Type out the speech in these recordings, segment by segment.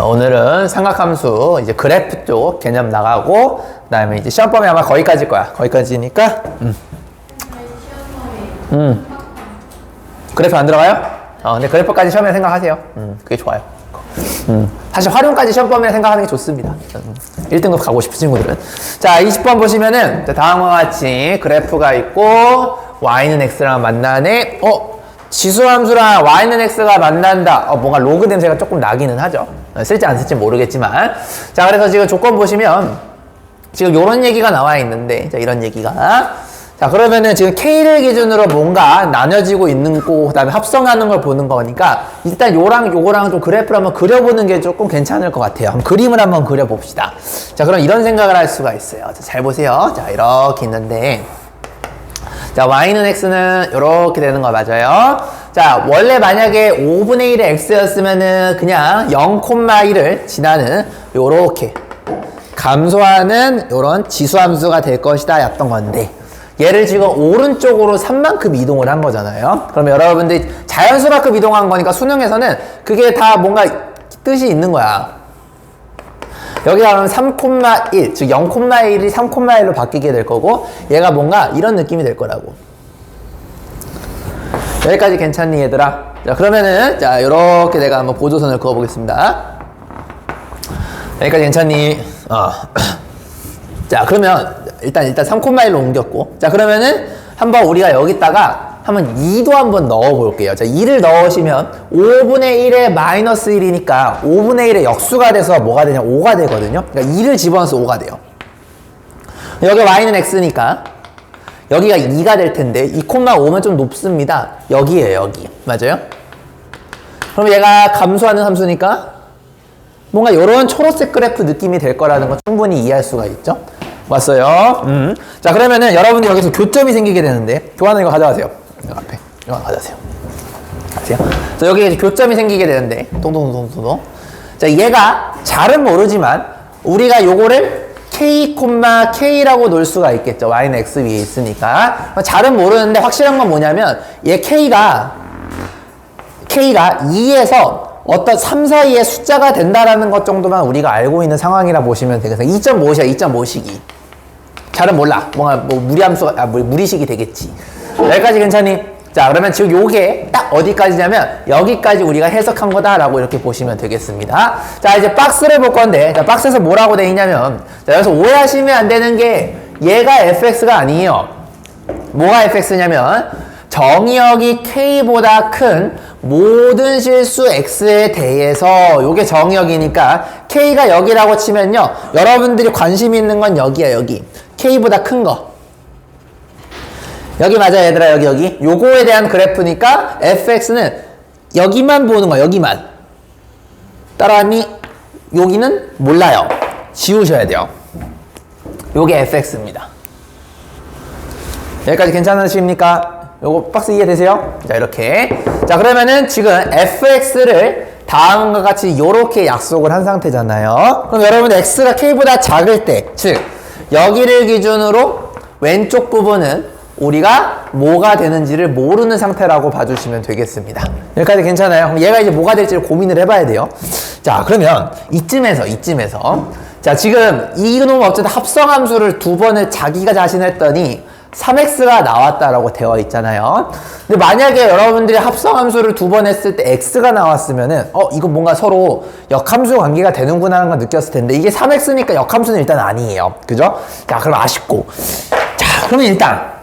오늘은 삼각함수 이제 그래프 쪽 개념 나가고 그 다음에 이제 시험 범위 아마 거기까지일 거야. 거기까지니까 그래프 안 들어가요? 근데 그래프까지 시험에 생각하세요. 그게 좋아요. 사실 활용까지 시험 범위에 생각하는 게 좋습니다. 1등급 가고 싶은 친구들은. 자, 20번 보시면은 다음과 같이 그래프가 있고 y는 x랑 만나네. 지수함수랑 y는 x가 만난다. 뭔가 로그 냄새가 조금 나기는 하죠. 쓸지 안 쓸지 모르겠지만. 자, 그래서 지금 조건 보시면 지금 요런 얘기가 나와 있는데, 자, 이런 얘기가. 자, 그러면은 지금 K를 기준으로 뭔가 나눠지고 있는 거, 그 다음에 합성하는 걸 보는 거니까 일단 요랑 요거랑 좀 그래프를 한번 그려보는 게 조금 괜찮을 것 같아요. 한번 그림을 한번 그려봅시다. 자, 그럼 이런 생각을 할 수가 있어요. 자, 잘 보세요. 자, 이렇게 있는데. 자, y는 x는 이렇게 되는 거 맞아요. 자, 원래 만약에 5분의 1의 x였으면은 그냥 0,1을 지나는 요렇게 감소하는 요런 지수함수가 될 것이다 였던 건데, 얘를 지금 오른쪽으로 3만큼 이동을 한 거잖아요. 그럼 여러분들이 자연수만큼 이동한 거니까 수능에서는 그게 다 뭔가 뜻이 있는 거야. 여기가 그러면 3,1, 즉 0,1이 3,1로 바뀌게 될 거고, 얘가 뭔가 이런 느낌이 될 거라고. 여기까지 괜찮니, 얘들아? 자, 그러면은, 자, 요렇게 내가 한번 보조선을 그어보겠습니다. 여기까지 괜찮니? 자, 그러면, 일단 3,1로 옮겼고. 자, 그러면은, 한번 우리가 여기다가, 한번 2도 한번 넣어볼게요. 자, 2를 넣으시면 5분의 1에 마이너스 1이니까 5분의 1의 역수가 돼서 뭐가 되냐? 5가 되거든요. 그러니까 2를 집어넣어서 5가 돼요. 여기 y는 x니까 여기가 2가 될 텐데 2,5면 좀 높습니다. 여기에요, 여기. 맞아요? 그럼 얘가 감소하는 함수니까 뭔가 이런 초록색 그래프 느낌이 될 거라는 거 충분히 이해할 수가 있죠? 왔어요. 자, 그러면은 여러분들 여기서 교점이 생기게 되는데, 교환은 이거 가져가세요. 이거 앞에. 이거 가져가세요. 아세요? 자, 여기 이제 교점이 생기게 되는데, 동동동동동. 자, 얘가 잘은 모르지만, 우리가 요거를 K, K라고 놓을 수가 있겠죠. y는 x 위에 있으니까. 잘은 모르는데 확실한 건 뭐냐면, 얘 K가 2에서 어떤 3 사이의 숫자가 된다라는 것 정도만 우리가 알고 있는 상황이라 보시면 되겠어요. 2.5야, 2.5식이. 잘은 몰라. 뭔가 뭐 무리함수가, 무리식이 되겠지. 여기까지 괜찮니? 자, 그러면 지금 요게 딱 어디까지냐면 여기까지 우리가 해석한 거다라고 이렇게 보시면 되겠습니다. 자, 이제 박스를 볼 건데, 자, 박스에서 뭐라고 돼 있냐면, 자, 여기서 오해하시면 안 되는 게 얘가 fx가 아니에요. 뭐가 fx냐면 정의역이 k보다 큰 모든 실수 x에 대해서, 요게 정의역이니까 k가 여기라고 치면요, 여러분들이 관심 있는 건 여기야, 여기. k보다 큰 거. 여기 맞아, 얘들아. 여기. 요거에 대한 그래프니까 fx는 여기만 보는 거야, 여기만. 따라하니? 여기는 몰라요. 지우셔야 돼요. 요게 fx입니다. 여기까지 괜찮으십니까? 요거 박스 이해되세요? 자, 이렇게. 자, 그러면은 지금 fx를 다음과 같이 요렇게 약속을 한 상태잖아요. 그럼 여러분들 x가 k보다 작을 때, 즉 여기를 기준으로 왼쪽 부분은 우리가 뭐가 되는지를 모르는 상태라고 봐주시면 되겠습니다. 여기까지 괜찮아요? 그럼 얘가 이제 뭐가 될지를 고민을 해봐야 돼요. 자, 그러면 이쯤에서 자, 지금 이놈은 어쨌든 합성함수를 두 번을 자기가 자신했더니 3x가 나왔다라고 되어 있잖아요. 근데 만약에 여러분들이 합성함수를 두 번 했을 때 x가 나왔으면은 이거 뭔가 서로 역함수 관계가 되는구나 하는 걸 느꼈을 텐데, 이게 3x니까 역함수는 일단 아니에요. 그죠? 자, 그럼 아쉽고. 자, 그러면 일단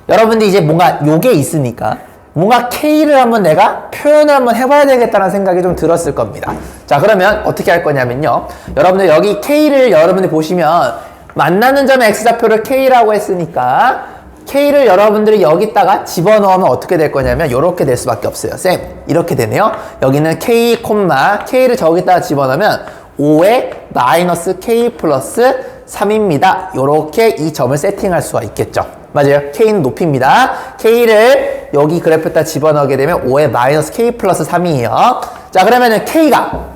여러분들이 이제 뭔가 요게 있으니까 뭔가 k를 한번 내가 표현을 한번 해봐야 되겠다는 생각이 좀 들었을 겁니다. 자, 그러면 어떻게 할 거냐면요, 여러분들 여기 k를 여러분들 보시면 만나는 점의 x좌표를 k라고 했으니까 k를 여러분들이 여기다가 집어넣으면 어떻게 될 거냐면 이렇게 될 수밖에 없어요. 쌤, 이렇게 되네요. 여기는 k, k를 저기다가 집어넣으면 5에 마이너스 k 플러스 3입니다. 이렇게 이 점을 세팅할 수가 있겠죠. 맞아요. k는 높이입니다. k를 여기 그래프에다 집어넣게 되면 5에 마이너스 k 플러스 3이에요. 자, 그러면은 k가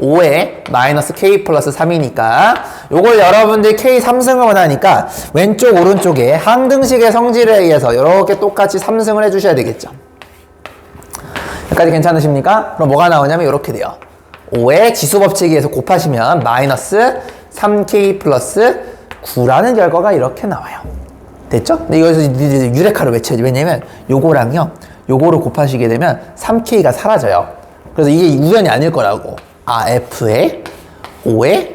5에 마이너스 k 플러스 3이니까 요걸 여러분들이 k 3승을 원하니까 왼쪽 오른쪽에 항등식의 성질에 의해서 이렇게 똑같이 3승을 해주셔야 되겠죠. 여기까지 괜찮으십니까? 그럼 뭐가 나오냐면 이렇게 돼요. 5의 지수법칙에서 곱하시면 마이너스 3k 플러스 9라는 결과가 이렇게 나와요. 됐죠? 근데 여기서 유레카를 외쳐야지. 왜냐면 요거랑요, 요거를 곱하시게 되면 3k가 사라져요. 그래서 이게 우연이 아닐 거라고. 아, f의 5의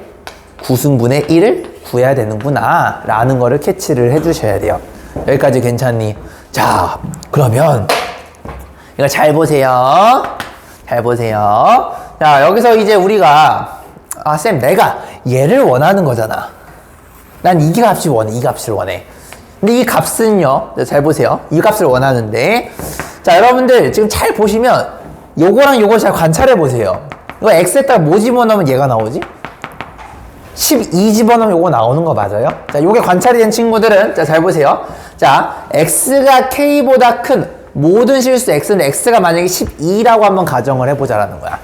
9승분의 1을 구해야 되는구나 라는 거를 캐치를 해주셔야 돼요. 여기까지 괜찮니? 자, 그러면 이거 잘 보세요. 잘 보세요. 자, 여기서 이제 우리가 쌤, 내가 얘를 원하는 거잖아. 난 이 값을 원해. 이 값을 원해. 근데 이 값은요, 잘 보세요. 이 값을 원하는데, 자, 여러분들 지금 잘 보시면 요거랑 요거 잘 관찰해 보세요. 이거 x에다가 뭐 집어넣으면 얘가 나오지? 12 집어넣으면 요거 나오는 거 맞아요? 자, 요게 관찰이 된 친구들은, 자, 잘 보세요. 자, x가 k보다 큰 모든 실수 x는 x가 만약에 12라고 한번 가정을 해보자라는 거야.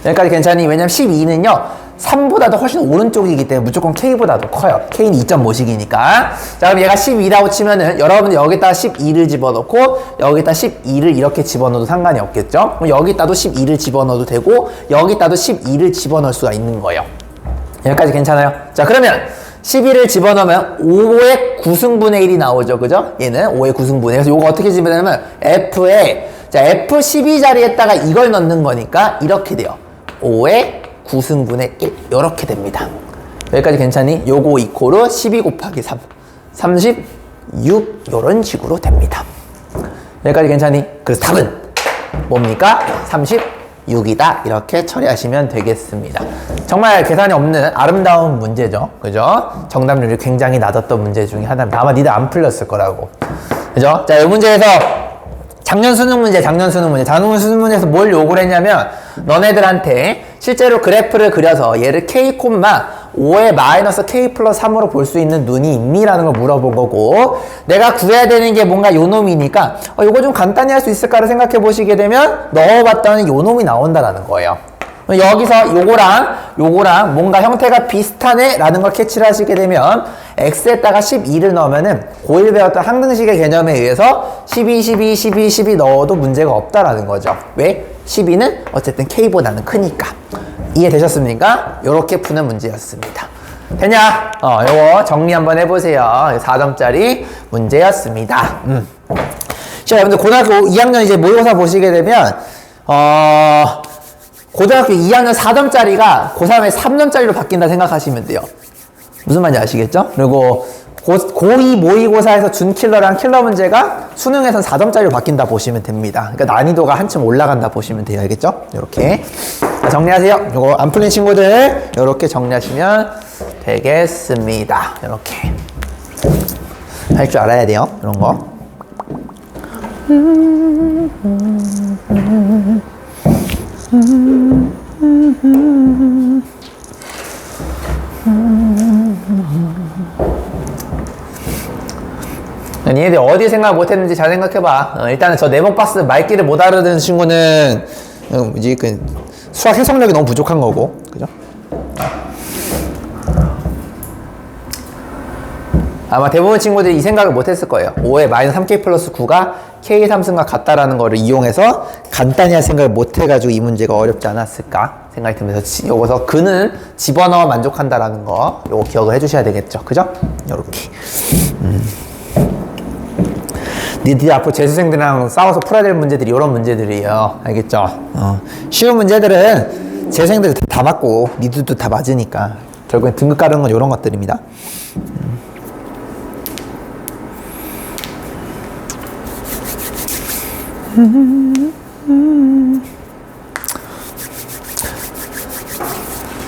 여기까지 괜찮니? 왜냐면 12는요, 3보다도 훨씬 오른쪽이기 때문에 무조건 k보다도 커요. k는 2.5씩이니까. 자, 그럼 얘가 12라고 치면은 여러분들 여기다가 12를 집어넣고 여기다 12를 이렇게 집어넣어도 상관이 없겠죠? 그럼 여기다도 12를 집어넣어도 되고 여기다도 12를 집어넣을 수가 있는 거예요. 여기까지 괜찮아요? 자, 그러면 12를 집어넣으면 5의 9승분의 1이 나오죠. 그죠? 얘는 5의 9승분의 1. 그래서 요거 어떻게 집어넣으면 F에, 자, F12 자리에다가 이걸 넣는 거니까 이렇게 돼요. 5의 9승분의 1. 이렇게 됩니다. 여기까지 괜찮니? 요거 이코르 12 곱하기 3. 36. 요런 식으로 됩니다. 여기까지 괜찮니? 그래서 답은 뭡니까? 36이다. 이렇게 처리하시면 되겠습니다. 정말 계산이 없는 아름다운 문제죠. 그죠? 정답률이 굉장히 낮았던 문제 중에 하나입니다. 아마 니들 안 풀렸을 거라고. 그죠? 자, 이 문제에서 작년 수능 문제에서 뭘 요구를 했냐면 너네들한테 실제로 그래프를 그려서 얘를 k, 5의 마이너스 k 플러스 3으로 볼 수 있는 눈이 있니? 라는 걸 물어본 거고 내가 구해야 되는 게 뭔가 요 놈이니까 요거 좀 간단히 할 수 있을까를 생각해 보시게 되면 넣어봤더니 요 놈이 나온다라는 거예요. 여기서 요거랑 뭔가 형태가 비슷하네 라는 걸 캐치를 하시게 되면 x에다가 12를 넣으면은 고1 배웠던 항등식의 개념에 의해서 12 넣어도 문제가 없다라는 거죠. 왜? 12는 어쨌든 k보다는 크니까. 이해되셨습니까? 요렇게 푸는 문제였습니다. 되냐? 요거 정리 한번 해보세요. 4점짜리 문제였습니다. 자, 여러분들 고등학교 2학년 이제 모의고사 보시게 되면 고등학교 2학년 4점짜리가 고3에 3점짜리로 바뀐다 생각하시면 돼요. 무슨 말인지 아시겠죠? 그리고 고2 모의고사에서 준킬러랑 킬러 문제가 수능에선 4점짜리로 바뀐다 보시면 됩니다. 그러니까 난이도가 한층 올라간다 보시면 돼요. 알겠죠? 이렇게. 자, 정리하세요. 요거 안 풀린 친구들 요렇게 정리하시면 되겠습니다. 이렇게. 할 줄 알아야 돼요. 이런 거. 얘네들 어디 생각 못했는지 잘 생각해봐. 일단은 저 네모박스 말귀를 못 알아듣는 친구는 이제 그 수학 해석력이 너무 부족한 거고, 그죠? 아마 대부분 친구들이 이 생각을 못했을 거예요. 5의 마이너스 3k 플러스 9가 k 3승과 같다라는 거를 이용해서 간단히 할 생각을 못해가지고 이 문제가 어렵지 않았을까 생각이 들면서 요거서 그는 집어넣어 만족한다라는 거 요거 기억을 해주셔야 되겠죠. 그죠? 요렇게. 니들 앞으로 재수생들이랑 싸워서 풀어야 될 문제들이 이런 문제들이에요. 알겠죠? 쉬운 문제들은 재수생들 다 맞고 니들도 다 맞으니까 결국엔 등급 가르는 건 이런 것들입니다.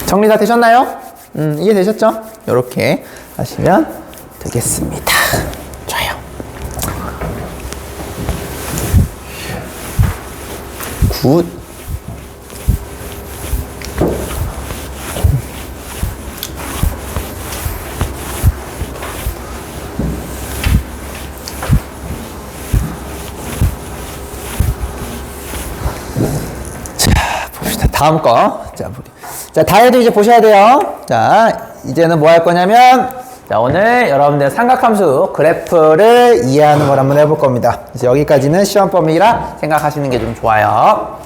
정리 다 되셨나요? 이해되셨죠? 이렇게 하시면 되겠습니다. 좋아요. 굿. 자, 봅시다. 다음 거. 자, 다이어트 이제 보셔야 돼요. 자, 이제는 뭐 할 거냐면 자, 오늘 여러분들 삼각함수 그래프를 이해하는 걸 한번 해볼 겁니다. 그래서 여기까지는 시험 범위라 생각하시는 게 좀 좋아요.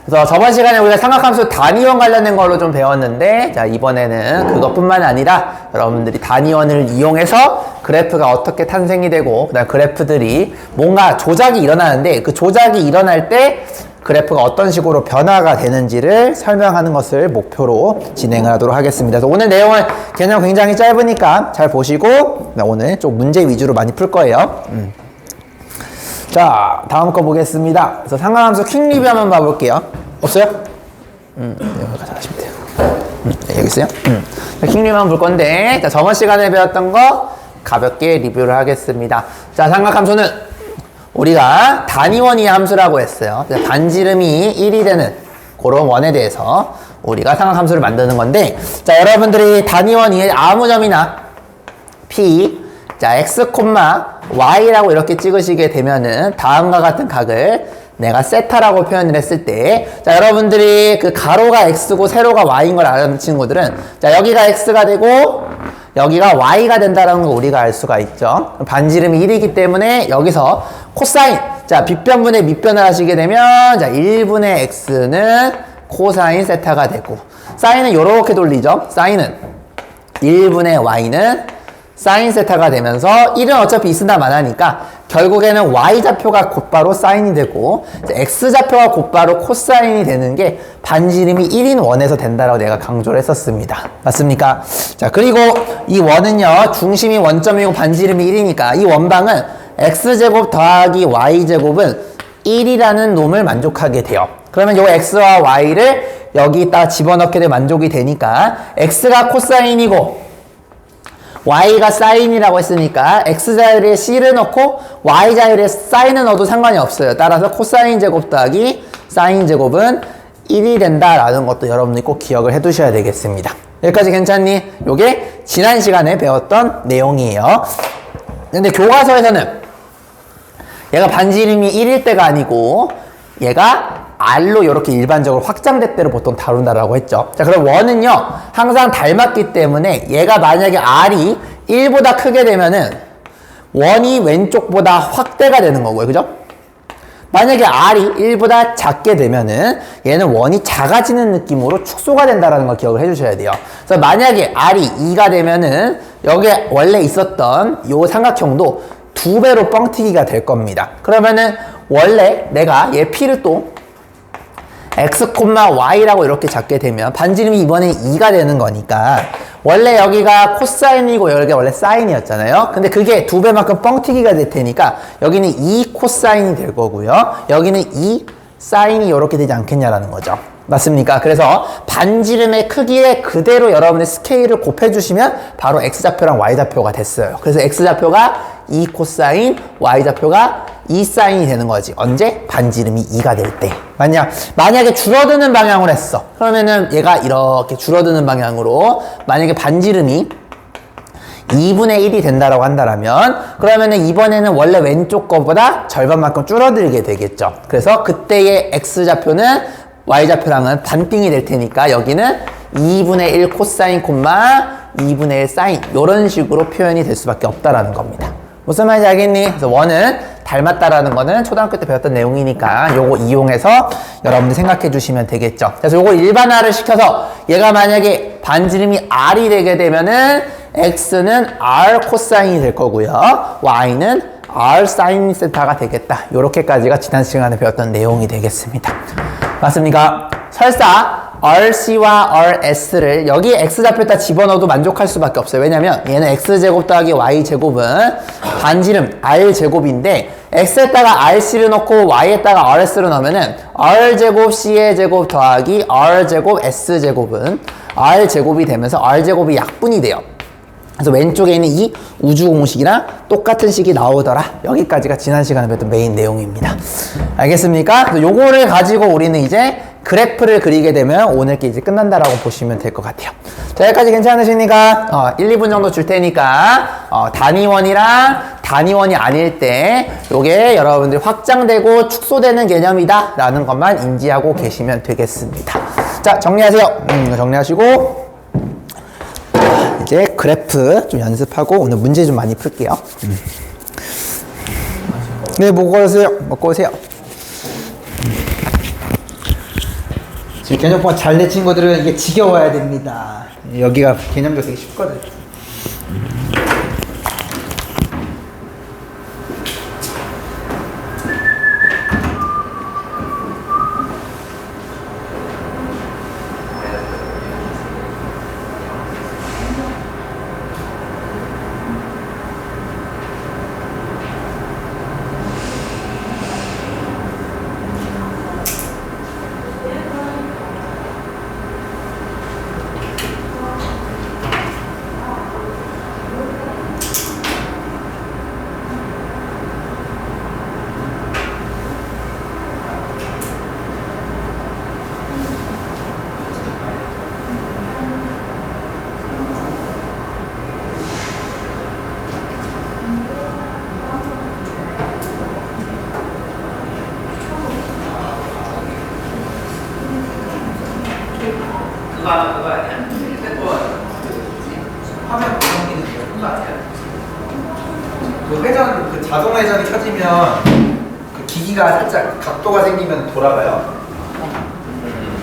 그래서 저번 시간에 우리가 삼각함수 단위원 관련된 걸로 좀 배웠는데, 자, 이번에는 그것뿐만 아니라 여러분들이 단위원을 이용해서 그래프가 어떻게 탄생이 되고, 그다음 그래프들이 뭔가 조작이 일어나는데, 그 조작이 일어날 때 그래프가 어떤 식으로 변화가 되는지를 설명하는 것을 목표로 진행을 하도록 하겠습니다. 그래서 오늘 내용은 개념 굉장히 짧으니까 잘 보시고, 오늘 좀 문제 위주로 많이 풀 거예요. 자, 다음 거 보겠습니다. 그래서 삼각함수 퀵 리뷰 한번 봐볼게요. 없어요? 여기까지 하시면 돼요. 네, 여기 있어요? 퀵 리뷰 한번 볼 건데, 자, 저번 시간에 배웠던 거 가볍게 리뷰를 하겠습니다. 자, 삼각함수는 우리가 단위원이 함수라고 했어요. 반지름이 1이 되는 그런 원에 대해서 우리가 삼각함수를 만드는 건데, 자, 여러분들이 단위원이 아무 점이나 P, 자, x, y라고 이렇게 찍으시게 되면은 다음과 같은 각을 내가 세타라고 표현을 했을 때, 자, 여러분들이 그 가로가 x고 세로가 y인 걸 아는 친구들은, 자, 여기가 x가 되고 여기가 y가 된다는 거 우리가 알 수가 있죠. 반지름이 1이기 때문에 여기서 코사인, 자, 빗변분의 밑변을 하시게 되면, 자, 1분의 x는 코사인 세타가 되고, 사인은 이렇게 돌리죠. 사인은 1분의 y는 사인 세타가 되면서 1은 어차피 있으나 마나니까 결국에는 y좌표가 곧바로 사인이 되고, x좌표가 곧바로 코사인이 되는 게 반지름이 1인 원에서 된다라고 내가 강조를 했었습니다. 맞습니까? 자, 그리고 이 원은요, 중심이 원점이고 반지름이 1이니까 이 원방은 x제곱 더하기 y제곱은 1이라는 놈을 만족하게 돼요. 그러면 요 x와 y를 여기다 집어넣게 되면 만족이 되니까 x가 코사인이고 y가 사인이라고 했으니까 x자리에 c를 넣고 y자리에 사인을 넣어도 상관이 없어요. 따라서 코사인 제곱 더하기 사인 제곱은 1이 된다라는 것도 여러분들이 꼭 기억을 해 두셔야 되겠습니다. 여기까지 괜찮니? 요게 지난 시간에 배웠던 내용이에요. 근데 교과서에서는 얘가 반지름이 1일 때가 아니고 얘가 R로 이렇게 일반적으로 확장됐대로 보통 다룬다라고 했죠. 자, 그럼 원은요, 항상 닮았기 때문에 얘가 만약에 R이 1보다 크게 되면은 원이 왼쪽보다 확대가 되는 거고요. 그죠? 만약에 R이 1보다 작게 되면은 얘는 원이 작아지는 느낌으로 축소가 된다는 걸 기억을 해주셔야 돼요. 그래서 만약에 R이 2가 되면은 여기에 원래 있었던 요 삼각형도 2배로 뻥튀기가 될 겁니다. 그러면은 원래 내가 얘 P를 또 x, y라고 이렇게 잡게 되면 반지름이 이번에 2가 되는 거니까 원래 여기가 코사인이고 여기가 원래 사인이었잖아요. 근데 그게 2배만큼 뻥튀기가 될 테니까 여기는 2 코사인이 될 거고요. 여기는 2 사인이 이렇게 되지 않겠냐라는 거죠. 맞습니까? 그래서 반지름의 크기에 그대로 여러분의 스케일을 곱해주시면 바로 x좌표랑 y좌표가 됐어요. 그래서 x좌표가 2 코사인, y좌표가 2 사인이 되는 거지. 언제? 반지름이 2가 될 때. 만약에 줄어드는 방향으로 했어. 그러면은 얘가 이렇게 줄어드는 방향으로 만약에 반지름이 2분의 1이 된다라고 한다면 그러면은 이번에는 원래 왼쪽 거보다 절반만큼 줄어들게 되겠죠. 그래서 그때의 x좌표는 y좌표랑은 반띵이 될 테니까 여기는 2분의 1 코사인 콤마 2분의 1 사인 이런 식으로 표현이 될 수밖에 없다라는 겁니다. 무슨 말인지 알겠니? 그래서 원은 닮았다라는 거는 초등학교 때 배웠던 내용이니까 요거 이용해서 여러분들 생각해 주시면 되겠죠. 그래서 요거 일반화를 시켜서 얘가 만약에 반지름이 R이 되게 되면은 X는 R 코사인이 될 거고요. Y는 R 사인 세타가 되겠다. 요렇게까지가 지난 시간에 배웠던 내용이 되겠습니다. 맞습니까? 설사 RC와 RS를 여기 X좌표에다 집어넣어도 만족할 수밖에 없어요. 왜냐면 얘는 X제곱 더하기 Y제곱은 반지름 R제곱인데 X에다가 RC를 넣고 Y에다가 RS를 넣으면은 R제곱 C의 제곱 더하기 R제곱 S제곱은 R제곱이 되면서 R제곱이 약분이 돼요. 그래서 왼쪽에 있는 이 우주공식이랑 똑같은 식이 나오더라. 여기까지가 지난 시간에 배웠던 메인 내용입니다. 알겠습니까? 그래서 요거를 가지고 우리는 이제 그래프를 그리게 되면 오늘 게 이제 끝난다라고 보시면 될 것 같아요. 자, 여기까지 괜찮으십니까? 1, 2분 정도 줄 테니까 단위원이랑 단위원이 아닐 때 요게 여러분들이 확장되고 축소되는 개념이다 라는 것만 인지하고 계시면 되겠습니다. 자, 정리하세요. 정리하시고 이제 그래프 좀 연습하고 오늘 문제 좀 많이 풀게요. 네, 먹고 오세요. 먹고 오세요. 지금 개념법 잘 낸 친구들은 이게 지겨워야 됩니다. 여기가 개념적 되게 쉽거든. 그거 아니야? 핸드폰 화면 고정기는 그거 아니야? 그 회전, 그 자동 회전이 켜지면 그 기기가 살짝 각도가 생기면 돌아가요.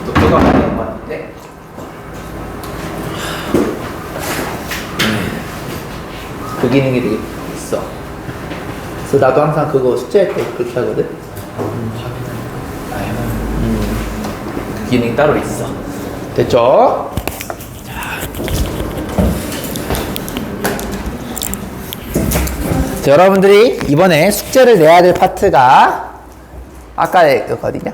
또 그거 하는 것 같은데? 그 기능이 되게 있어. 그래서 나도 항상 그거 숙제할 때 그렇게 하거든? 그 기능이 따로 있어. 됐죠? 자, 여러분들이 이번에 숙제를 내야 될 파트가 아까 이거 어디냐?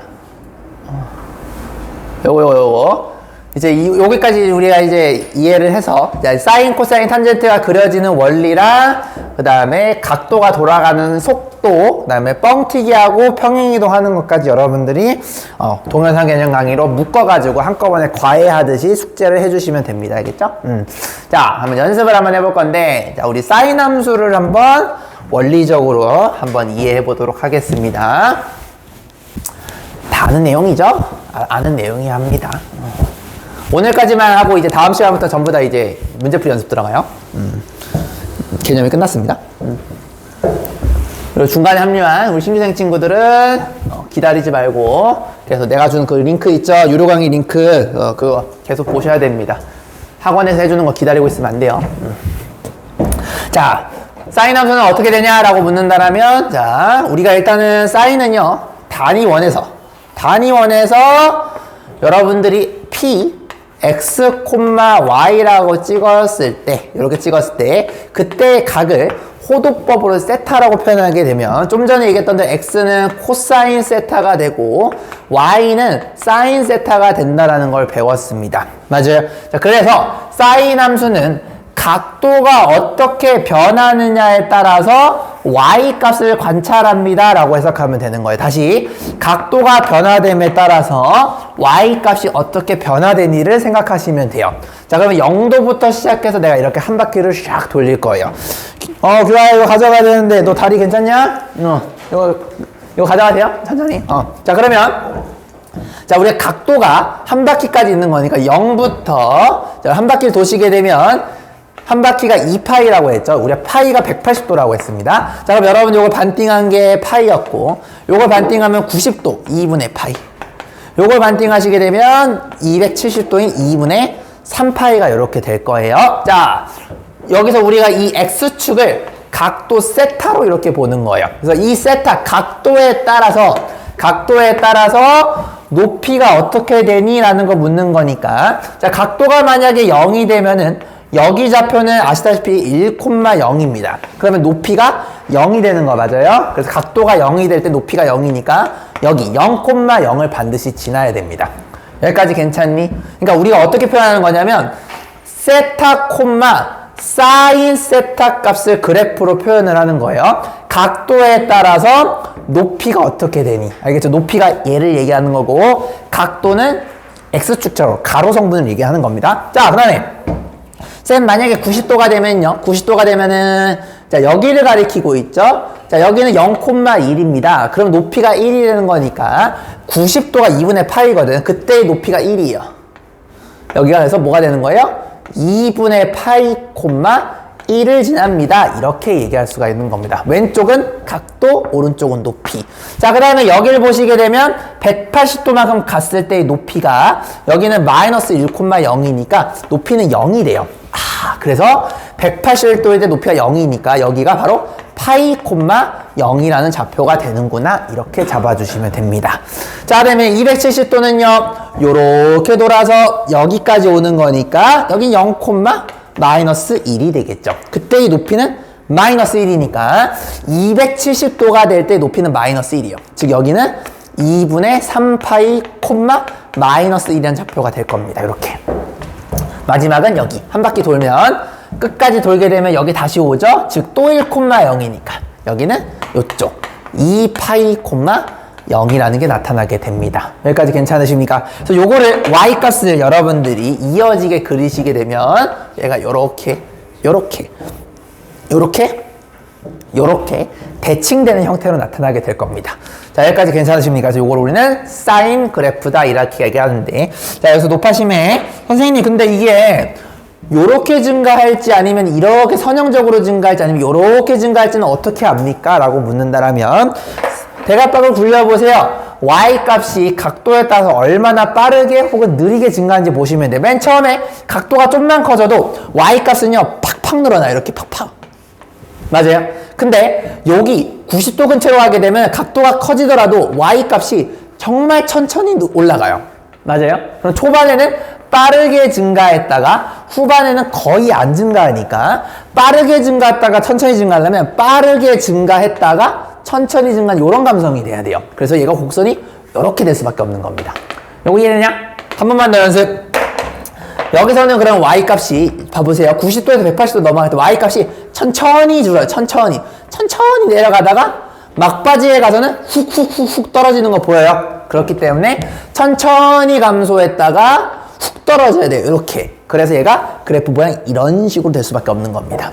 요거 이제 여기까지 우리가 이제 이해를 해서 사인, 코사인, 탄젠트가 그려지는 원리랑 그 다음에 각도가 돌아가는 속도, 그 다음에 뻥튀기하고 평행이동하는 것까지 여러분들이 동영상 개념 강의로 묶어가지고 한꺼번에 과외하듯이 숙제를 해주시면 됩니다. 알겠죠? 자, 한번 연습을 한번 해볼 건데, 자, 우리 사인 함수를 한번 원리적으로 한번 이해해 보도록 하겠습니다. 다 아는 내용이죠? 아는 내용이야 합니다. 오늘까지만 하고 이제 다음 시간부터 전부 다 이제 문제풀이 연습 들어가요. 개념이 끝났습니다. 그리고 중간에 합류한 우리 신규생 친구들은 기다리지 말고 그래서 내가 준 그 링크 있죠? 유료 강의 링크 그거 계속 보셔야 됩니다. 학원에서 해주는 거 기다리고 있으면 안 돼요. 자, 사인 함수는 어떻게 되냐라고 묻는다라면, 자, 우리가 일단은 사인은요 단위원에서 여러분들이 p x, y라고 찍었을 때, 이렇게 찍었을 때, 그때의 각을 호도법으로 세타라고 표현하게 되면, 좀 전에 얘기했던 대로 x는 코사인 세타가 되고, y는 사인 세타가 된다라는 걸 배웠습니다. 맞아요? 자, 그래서 사인 함수는 각도가 어떻게 변하느냐에 따라서 y 값을 관찰합니다 라고 해석하면 되는 거예요. 다시 각도가 변화됨에 따라서 y 값이 어떻게 변화되니를 생각하시면 돼요. 자, 그러면 0도부터 시작해서 내가 이렇게 한 바퀴를 샥 돌릴 거예요. 규아야 이거 가져가야 되는데 너 다리 괜찮냐? 이거 가져가세요. 천천히. 자, 그러면 자, 우리가 각도가 한 바퀴까지 있는 거니까 0부터 자, 한 바퀴를 도시게 되면 한 바퀴가 2파이라고 했죠. 우리가 파이가 180도라고 했습니다. 자, 그럼 여러분 요걸 반띵한 게 파이였고, 요걸 반띵하면 90도, 2분의 파이. 요걸 반띵하시게 되면 270도인 2분의 3파이가 이렇게 될 거예요. 자, 여기서 우리가 이 X축을 각도 세타로 이렇게 보는 거예요. 그래서 이 세타, 각도에 따라서 높이가 어떻게 되니? 라는 거 묻는 거니까. 자, 각도가 만약에 0이 되면은 여기 좌표는 아시다시피 1,0입니다. 그러면 높이가 0이 되는 거 맞아요? 그래서 각도가 0이 될 때 높이가 0이니까 여기 0,0을 반드시 지나야 됩니다. 여기까지 괜찮니? 그러니까 우리가 어떻게 표현하는 거냐면 세타, 사인 세타 값을 그래프로 표현을 하는 거예요. 각도에 따라서 높이가 어떻게 되니? 알겠죠? 높이가 얘를 얘기하는 거고 각도는 X축처럼 가로 성분을 얘기하는 겁니다. 자, 그 다음에 쌤 만약에 90도가 되면요. 90도가 되면은 자, 여기를 가리키고 있죠. 자, 여기는 0,1입니다. 그럼 높이가 1이 되는 거니까 90도가 2분의 파이거든. 그때의 높이가 1이에요. 여기가 그래서 뭐가 되는 거예요? 2분의 파이 콤마 1을 지납니다. 이렇게 얘기할 수가 있는 겁니다. 왼쪽은 각도, 오른쪽은 높이. 자, 그 다음에 여기를 보시게 되면 180도만큼 갔을 때의 높이가 여기는 마이너스 1,0이니까 높이는 0이 돼요. 그래서 180도일 때 높이가 0이니까 여기가 바로 파이 콤마 0이라는 좌표가 되는구나. 이렇게 잡아주시면 됩니다. 자, 그다음에 270도는요. 요렇게 돌아서 여기까지 오는 거니까 여긴 0 마이너스 1이 되겠죠. 그때 이 높이는 마이너스 1이니까 270도가 될 때 높이는 마이너스 1이요. 즉 여기는 2분의 3파이 콤마 마이너스 1이라는 좌표가 될 겁니다. 이렇게. 마지막은 여기 한 바퀴 돌면 끝까지 돌게 되면 여기 다시 오죠. 즉 또 1,0이니까 여기는 이쪽 2파이 콤마 0이라는 게 나타나게 됩니다. 여기까지 괜찮으십니까? 그래서 요거를 y값을 여러분들이 이어지게 그리시게 되면 얘가 요렇게 대칭되는 형태로 나타나게 될 겁니다. 자, 여기까지 괜찮으십니까? 그래서 요걸 우리는 사인 그래프다 이렇게 얘기하는데, 자, 여기서 높아심에 선생님 근데 이게 요렇게 증가할지 아니면 이렇게 선형적으로 증가할지 아니면 요렇게 증가할지는 어떻게 압니까? 라고 묻는다라면 대각각을 굴려보세요. y값이 각도에 따라서 얼마나 빠르게 혹은 느리게 증가하는지 보시면 돼요. 맨 처음에 각도가 좀만 커져도 y값은요 팍팍 늘어나요. 이렇게 팍팍. 맞아요? 근데 여기 90도 근처로 가게 되면 각도가 커지더라도 y값이 정말 천천히 올라가요. 맞아요? 그럼 초반에는 빠르게 증가했다가 후반에는 거의 안 증가하니까 빠르게 증가했다가 천천히 증가하려면 빠르게 증가했다가 천천히 증가한 이런 감성이 돼야 돼요. 그래서 얘가 곡선이 이렇게 될 수밖에 없는 겁니다. 요거 이해되냐? 한 번만 더 연습. 여기서는 그럼 y값이 봐보세요. 90도에서 180도 넘어갈 때 y값이 천천히 줄어요. 천천히 내려가다가 막바지에 가서는 훅 떨어지는 거 보여요. 그렇기 때문에 천천히 감소했다가 훅 떨어져야 돼요. 이렇게. 그래서 얘가 그래프 모양이 이런 식으로 될 수밖에 없는 겁니다.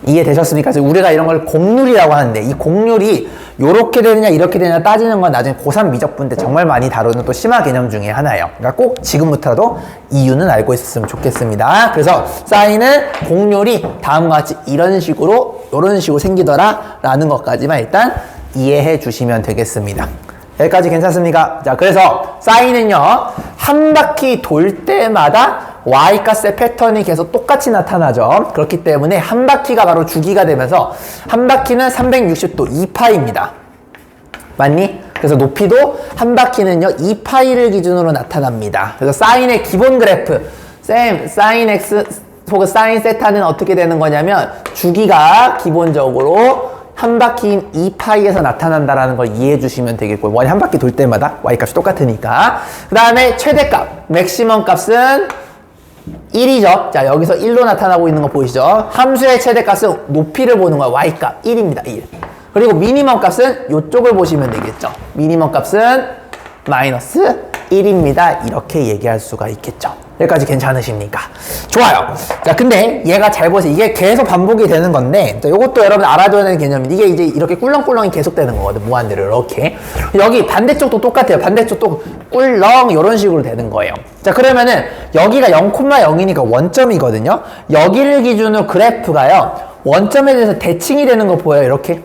이해되셨습니까? 그래서 우리가 이런 걸 곡률이라고 하는데 이 곡률이 요렇게 되느냐 이렇게 되느냐 따지는 건 나중에 고3 미적분 때 정말 많이 다루는 또 심화 개념 중에 하나예요. 그러니까 꼭 지금부터라도 이유는 알고 있었으면 좋겠습니다. 그래서 사인은 곡률이 다음과 같이 이런 식으로 생기더라 라는 것까지만 일단 이해해 주시면 되겠습니다. 여기까지 괜찮습니까? 자, 그래서 사인은요 한 바퀴 돌 때마다 y값의 패턴이 계속 똑같이 나타나죠. 그렇기 때문에 한 바퀴가 바로 주기가 되면서 한 바퀴는 360도 2파이입니다. 맞니? 그래서 높이도 한 바퀴는요 2파이를 기준으로 나타납니다. 그래서 사인의 기본 그래프 사인 x 혹은 사인 세타는 어떻게 되는 거냐면 주기가 기본적으로 한 바퀴인 2파이에서 나타난다라는 걸 이해해 주시면 되겠고요. 한 바퀴 돌 때마다 y값이 똑같으니까. 그 다음에 최대값 맥시멈 값은 1이죠. 자, 여기서 1로 나타나고 있는 거 보이시죠? 함수의 최대값은 높이를 보는 거예요. y값 1입니다. 1. 그리고 미니멈 값은 이쪽을 보시면 되겠죠. 미니멈 값은 마이너스 1입니다. 이렇게 얘기할 수가 있겠죠. 여기까지 괜찮으십니까? 좋아요. 자, 근데 얘가 잘 보세요. 이게 계속 반복이 되는 건데, 이것도 여러분 알아둬야 되는 개념인데, 이게 이제 이렇게 꿀렁꿀렁이 계속 되는 거거든. 무한대로 이렇게. 여기 반대쪽도 똑같아요. 반대쪽도 꿀렁 이런 식으로 되는 거예요. 자, 그러면은 여기가 0,0이니까 원점이거든요. 여기를 기준으로 그래프가요. 원점에 대해서 대칭이 되는 거 보여요. 이렇게.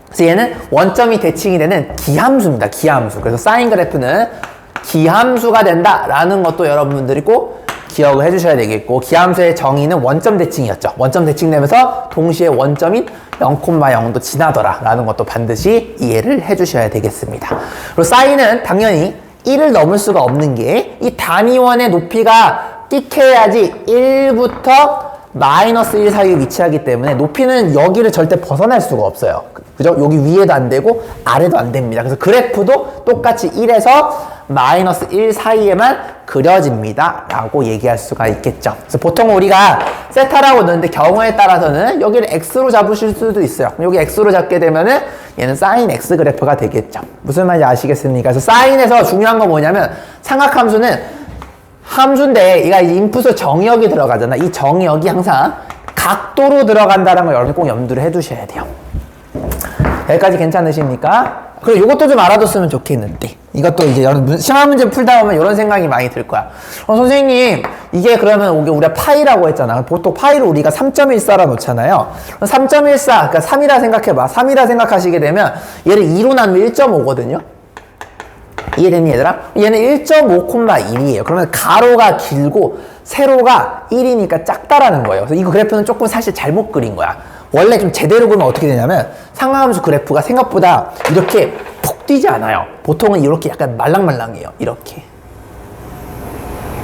그래서 얘는 원점이 대칭이 되는 기함수입니다. 기함수. 그래서 사인 그래프는 기함수가 된다라는 것도 여러분들이 꼭 기억을 해주셔야 되겠고, 기함수의 정의는 원점 대칭이었죠. 원점 대칭되면서 동시에 원점인 0,0도 지나더라라는 것도 반드시 이해를 해주셔야 되겠습니다. 그리고 사인은 당연히 1을 넘을 수가 없는 게 이 단위원의 높이가 끽해야지 1부터 마이너스 1 사이에 위치하기 때문에 높이는 여기를 절대 벗어날 수가 없어요. 그죠? 여기 위에도 안 되고 아래도 안 됩니다. 그래서 그래프도 똑같이 1에서 마이너스 1 사이에만 그려집니다. 라고 얘기할 수가 있겠죠. 그래서 보통 우리가 세타라고 넣는데 경우에 따라서는 여기를 x로 잡으실 수도 있어요. 여기 x로 잡게 되면은 얘는 사인 x 그래프가 되겠죠. 무슨 말인지 아시겠습니까? 그래서 사인에서 중요한 건 뭐냐면 삼각함수는 함수인데 얘가 이제 인풋으로 정의역이 들어가잖아. 이 정의역이 항상 각도로 들어간다는 걸 여러분이 꼭 염두를 해두셔야 돼요. 여기까지 괜찮으십니까? 그리고 이것도 좀 알아뒀으면 좋겠는데. 이것도 이제 시험 문제 풀다 보면 이런 생각이 많이 들 거야. 선생님, 이게 그러면 우리가 파이라고 했잖아. 보통 파이를 우리가 3.14라 놓잖아요. 3.14, 그러니까 3이라 생각해봐. 3이라 생각하시게 되면 얘를 2로 나누면 1.5거든요. 이해됐니, 얘들아? 얘는 1.5,1이에요. 그러면 가로가 길고 세로가 1이니까 작다라는 거예요. 그래서 이거 그래프는 조금 사실 잘못 그린 거야. 원래 좀 제대로 그리면 어떻게 되냐면 상하함수 그래프가 생각보다 이렇게 푹 뛰지 않아요. 보통은 이렇게 약간 말랑말랑해요. 이렇게.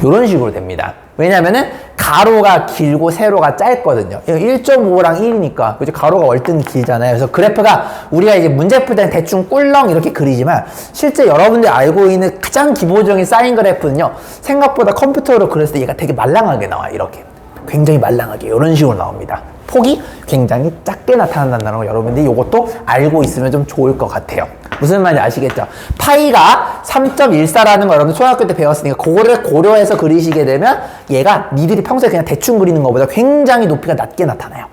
이런 식으로 됩니다. 왜냐면은 가로가 길고 세로가 짧거든요. 1.5랑 1이니까 그죠? 가로가 월등 길잖아요. 그래서 그래프가 우리가 이제 문제 풀 때는 대충 꿀렁 이렇게 그리지만 실제 여러분들이 알고 있는 가장 기본적인 사인 그래프는요. 생각보다 컴퓨터로 그렸을 때 얘가 되게 말랑하게 나와요. 이렇게. 굉장히 말랑하게 이런 식으로 나옵니다. 폭이 굉장히 작게 나타난다는 거 여러분들이 이것도 알고 있으면 좀 좋을 것 같아요. 무슨 말인지 아시겠죠? 파이가 3.14라는 거 여러분 초등학교 때 배웠으니까 그거를 고려해서 그리시게 되면 얘가 니들이 평소에 그냥 대충 그리는 것보다 굉장히 높이가 낮게 나타나요.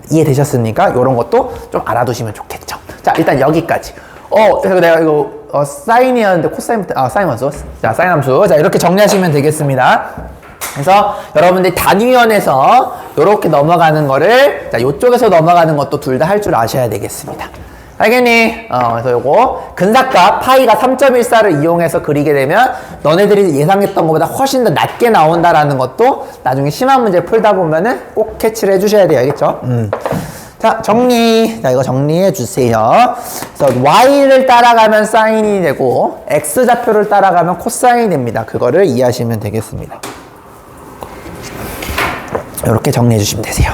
이해되셨습니까? 이런 것도 좀 알아두시면 좋겠죠. 자, 일단 여기까지. 그래서 내가 이거 사인이었는데 코사인부터 사인 함수. 자, 사인 함수. 자, 이렇게 정리하시면 되겠습니다. 그래서 여러분들이 단위원에서 이렇게 넘어가는 거를 자, 요쪽에서 넘어가는 것도 둘 다 할 줄 아셔야 되겠습니다. 알겠니? 그래서 요거 근사값 파이가 3.14를 이용해서 그리게 되면 너네들이 예상했던 것보다 훨씬 더 낮게 나온다라는 것도 나중에 심한 문제 풀다 보면은 꼭 캐치를 해주셔야 돼요. 알겠죠? 자, 정리. 자, 이거 정리해 주세요. 그래서 y를 따라가면 사인이 되고 x 좌표를 따라가면 코사인이 됩니다. 그거를 이해하시면 되겠습니다. 이렇게 정리해 주시면 되세요.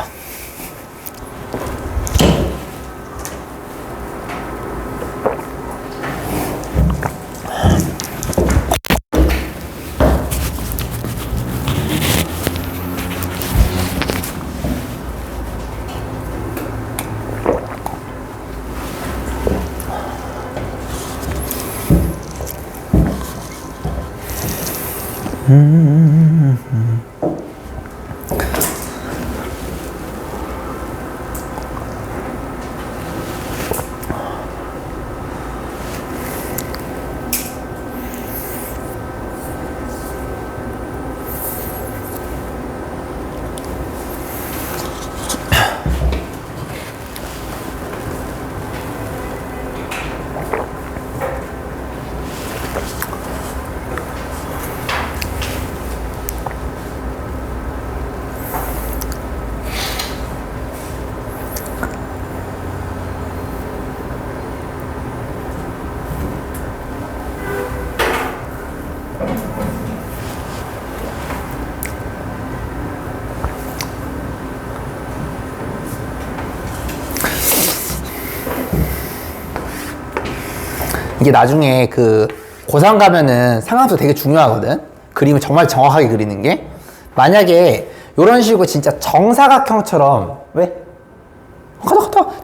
이게 나중에 그 고3 가면은 상함수 되게 중요하거든. 그림을 정말 정확하게 그리는 게. 만약에 이런 식으로 진짜 정사각형처럼 왜?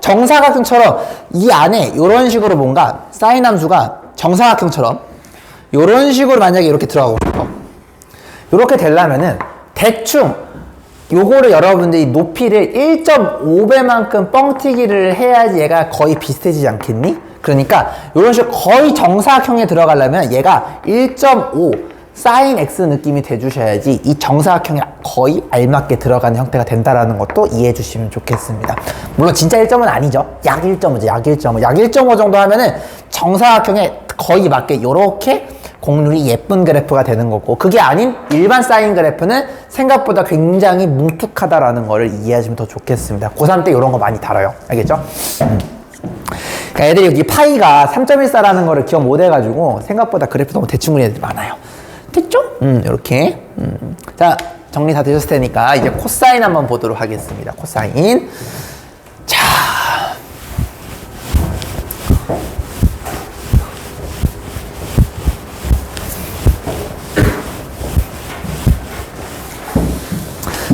정사각형처럼 이 안에 이런 식으로 뭔가 사인 함수가 정사각형처럼 이런 식으로 만약에 이렇게 들어가고 싶어. 이렇게 되려면은 대충 요거를 여러분들이 높이를 1.5배만큼 뻥튀기를 해야지 얘가 거의 비슷해지지 않겠니? 그러니까 이런 식으로 거의 정사각형에 들어가려면 얘가 1.5 사인 x 느낌이 돼주셔야지 이 정사각형에 거의 알맞게 들어가는 형태가 된다라는 것도 이해해 주시면 좋겠습니다. 물론 진짜 1점은 아니죠. 약 1.5죠. 약 1.5. 약 1.5 정도 하면은 정사각형에 거의 맞게 요렇게 곡률이 예쁜 그래프가 되는 거고, 그게 아닌 일반 사인 그래프는 생각보다 굉장히 뭉툭하다라는 거를 이해하시면 더 좋겠습니다. 고3 때 이런 거 많이 다뤄요. 알겠죠? 그러니까 애들이 여기 파이가 3.14라는 거를 기억 못 해가지고 생각보다 그래프 너무 대충 그리는 애들이 많아요. 됐죠? 이렇게. 자, 정리 다 되셨을 테니까 이제 코사인 한번 보도록 하겠습니다. 코사인. 자.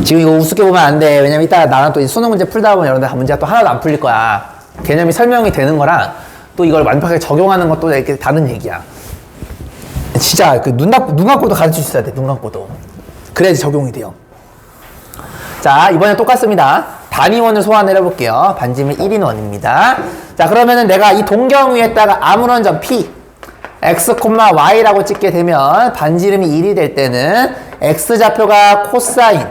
지금 이거 우습게 보면 안 돼. 왜냐면 이따 나는 또 수능 문제 풀다 보면 여러분들 문제가 또 하나도 안 풀릴 거야. 개념이 설명이 되는 거랑 또 이걸 완벽하게 적용하는 것도 이렇게 다른 얘기야. 진짜 그 눈 감고도 가르칠 수 있어야 돼. 눈 감고도. 그래야지 적용이 돼요. 자, 이번엔 똑같습니다. 반인원을 소환을 해볼게요. 반지름이 1인 원입니다. 자, 그러면은 내가 이 동경 위에다가 아무런 점 P, x, y라고 찍게 되면 반지름이 1이 될 때는 x좌표가 코사인,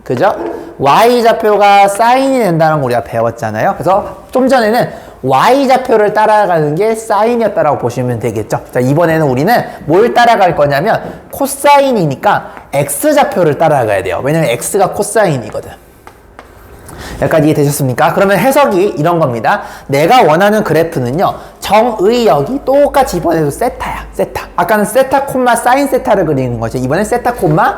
그죠? y좌표가 사인이 된다는 거 우리가 배웠잖아요. 그래서 좀 전에는 y좌표를 따라가는 게 사인이었다라고 보시면 되겠죠. 자, 이번에는 우리는 뭘 따라갈 거냐면 코사인이니까 x좌표를 따라가야 돼요. 왜냐면 x가 코사인이거든. 여기까지 이해되셨습니까? 그러면 해석이 이런 겁니다. 내가 원하는 그래프는요, 정의역이 똑같이 이번에도 세타야, 세타. 아까는 세타 콤마 사인 세타를 그리는 거죠. 이번엔 세타 콤마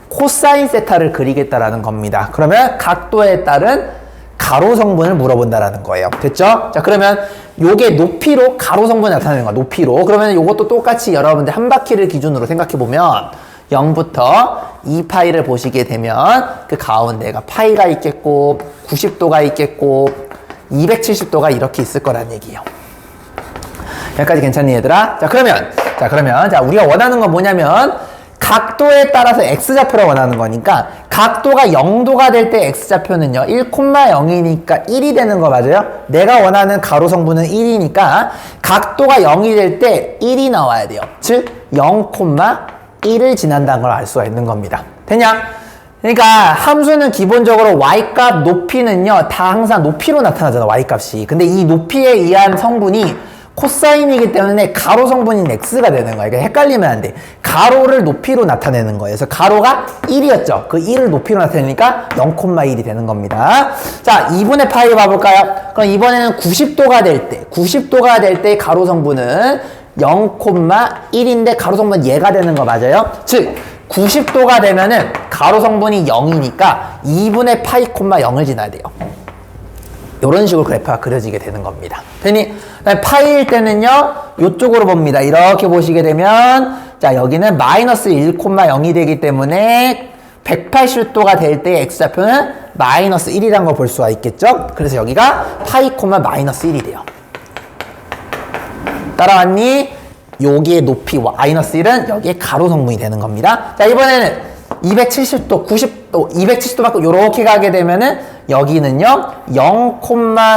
코사인 세타를 그리겠다라는 겁니다. 그러면 각도에 따른 가로 성분을 물어본다라는 거예요. 됐죠? 자, 그러면 요게 높이로 가로 성분을 나타내는 거야, 높이로. 그러면 요것도 똑같이 여러분들 한 바퀴를 기준으로 생각해보면 0부터 2파이를 보시게 되면 그 가운데가 파이가 있겠고 90도가 있겠고 270도가 이렇게 있을 거란 얘기예요. 여기까지 괜찮니 얘들아? 자, 그러면 우리가 원하는 건 뭐냐면 각도에 따라서 x좌표를 원하는 거니까 각도가 0도가 될 때 x좌표는요 1,0이니까 1이 되는 거 맞아요? 내가 원하는 가로 성분은 1이니까 각도가 0이 될 때 1이 나와야 돼요. 즉 0,1을 지난다는 걸 알 수가 있는 겁니다. 되냐? 그러니까 함수는 기본적으로 y값 높이는요 다 항상 높이로 나타나잖아, y값이. 근데 이 높이에 의한 성분이 코사인이기 때문에 가로 성분인 x가 되는 거야. 그러니까 헷갈리면 안 돼. 가로를 높이로 나타내는 거예요. 그래서 가로가 1이었죠. 그 1을 높이로 나타내니까 0,1이 되는 겁니다. 자, 2분의 파이 봐볼까요? 그럼 이번에는 90도가 될 때 가로 성분은 0,1인데 가로 성분 얘가 되는 거 맞아요? 즉 90도가 되면은 가로 성분이 0이니까 2분의 파이, 0을 지나야 돼요. 이런 식으로 그래프가 그려지게 되는 겁니다. 되니 파이일 때는요 이쪽으로 봅니다. 이렇게 보시게 되면 자, 여기는 마이너스 1,0이 되기 때문에 180도가 될 때 x좌표는 마이너스 1이라는 걸 볼 수가 있겠죠. 그래서 여기가 파이, 마이너스 1이 돼요. 따라왔니? 여기에 높이 마이너스 1은 여기에 가로 성분이 되는 겁니다. 자, 이번에는 270도, 90도, 270도 받고 이렇게 가게 되면은 여기는요 0,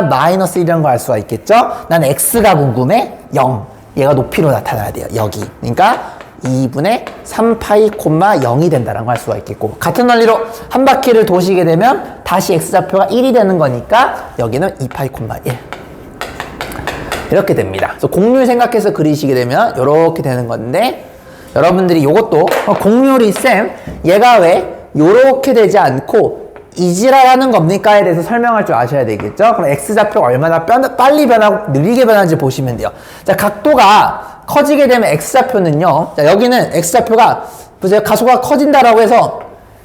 마이너스 1이라는 걸 알 수가 있겠죠. 난 x가 궁금해. 0. 얘가 높이로 나타나야 돼요. 여기. 그러니까 2분의 3파이, 0이 된다는 걸 알 수가 있겠고, 같은 원리로 한 바퀴를 도시게 되면 다시 x좌표가 1이 되는 거니까 여기는 2파이, 1. 이렇게 됩니다. 그래서 공률 생각해서 그리시게 되면 이렇게 되는 건데, 여러분들이 이것도 공률이 쌤 얘가 왜 이렇게 되지 않고 이지라라는 겁니까에 대해서 설명할 줄 아셔야 되겠죠. 그럼 x좌표가 얼마나 빨리 변하고 느리게 변하는지 보시면 돼요. 자, 각도가 커지게 되면 x좌표는요, 자, 여기는 x좌표가 가속가 커진다라고 해서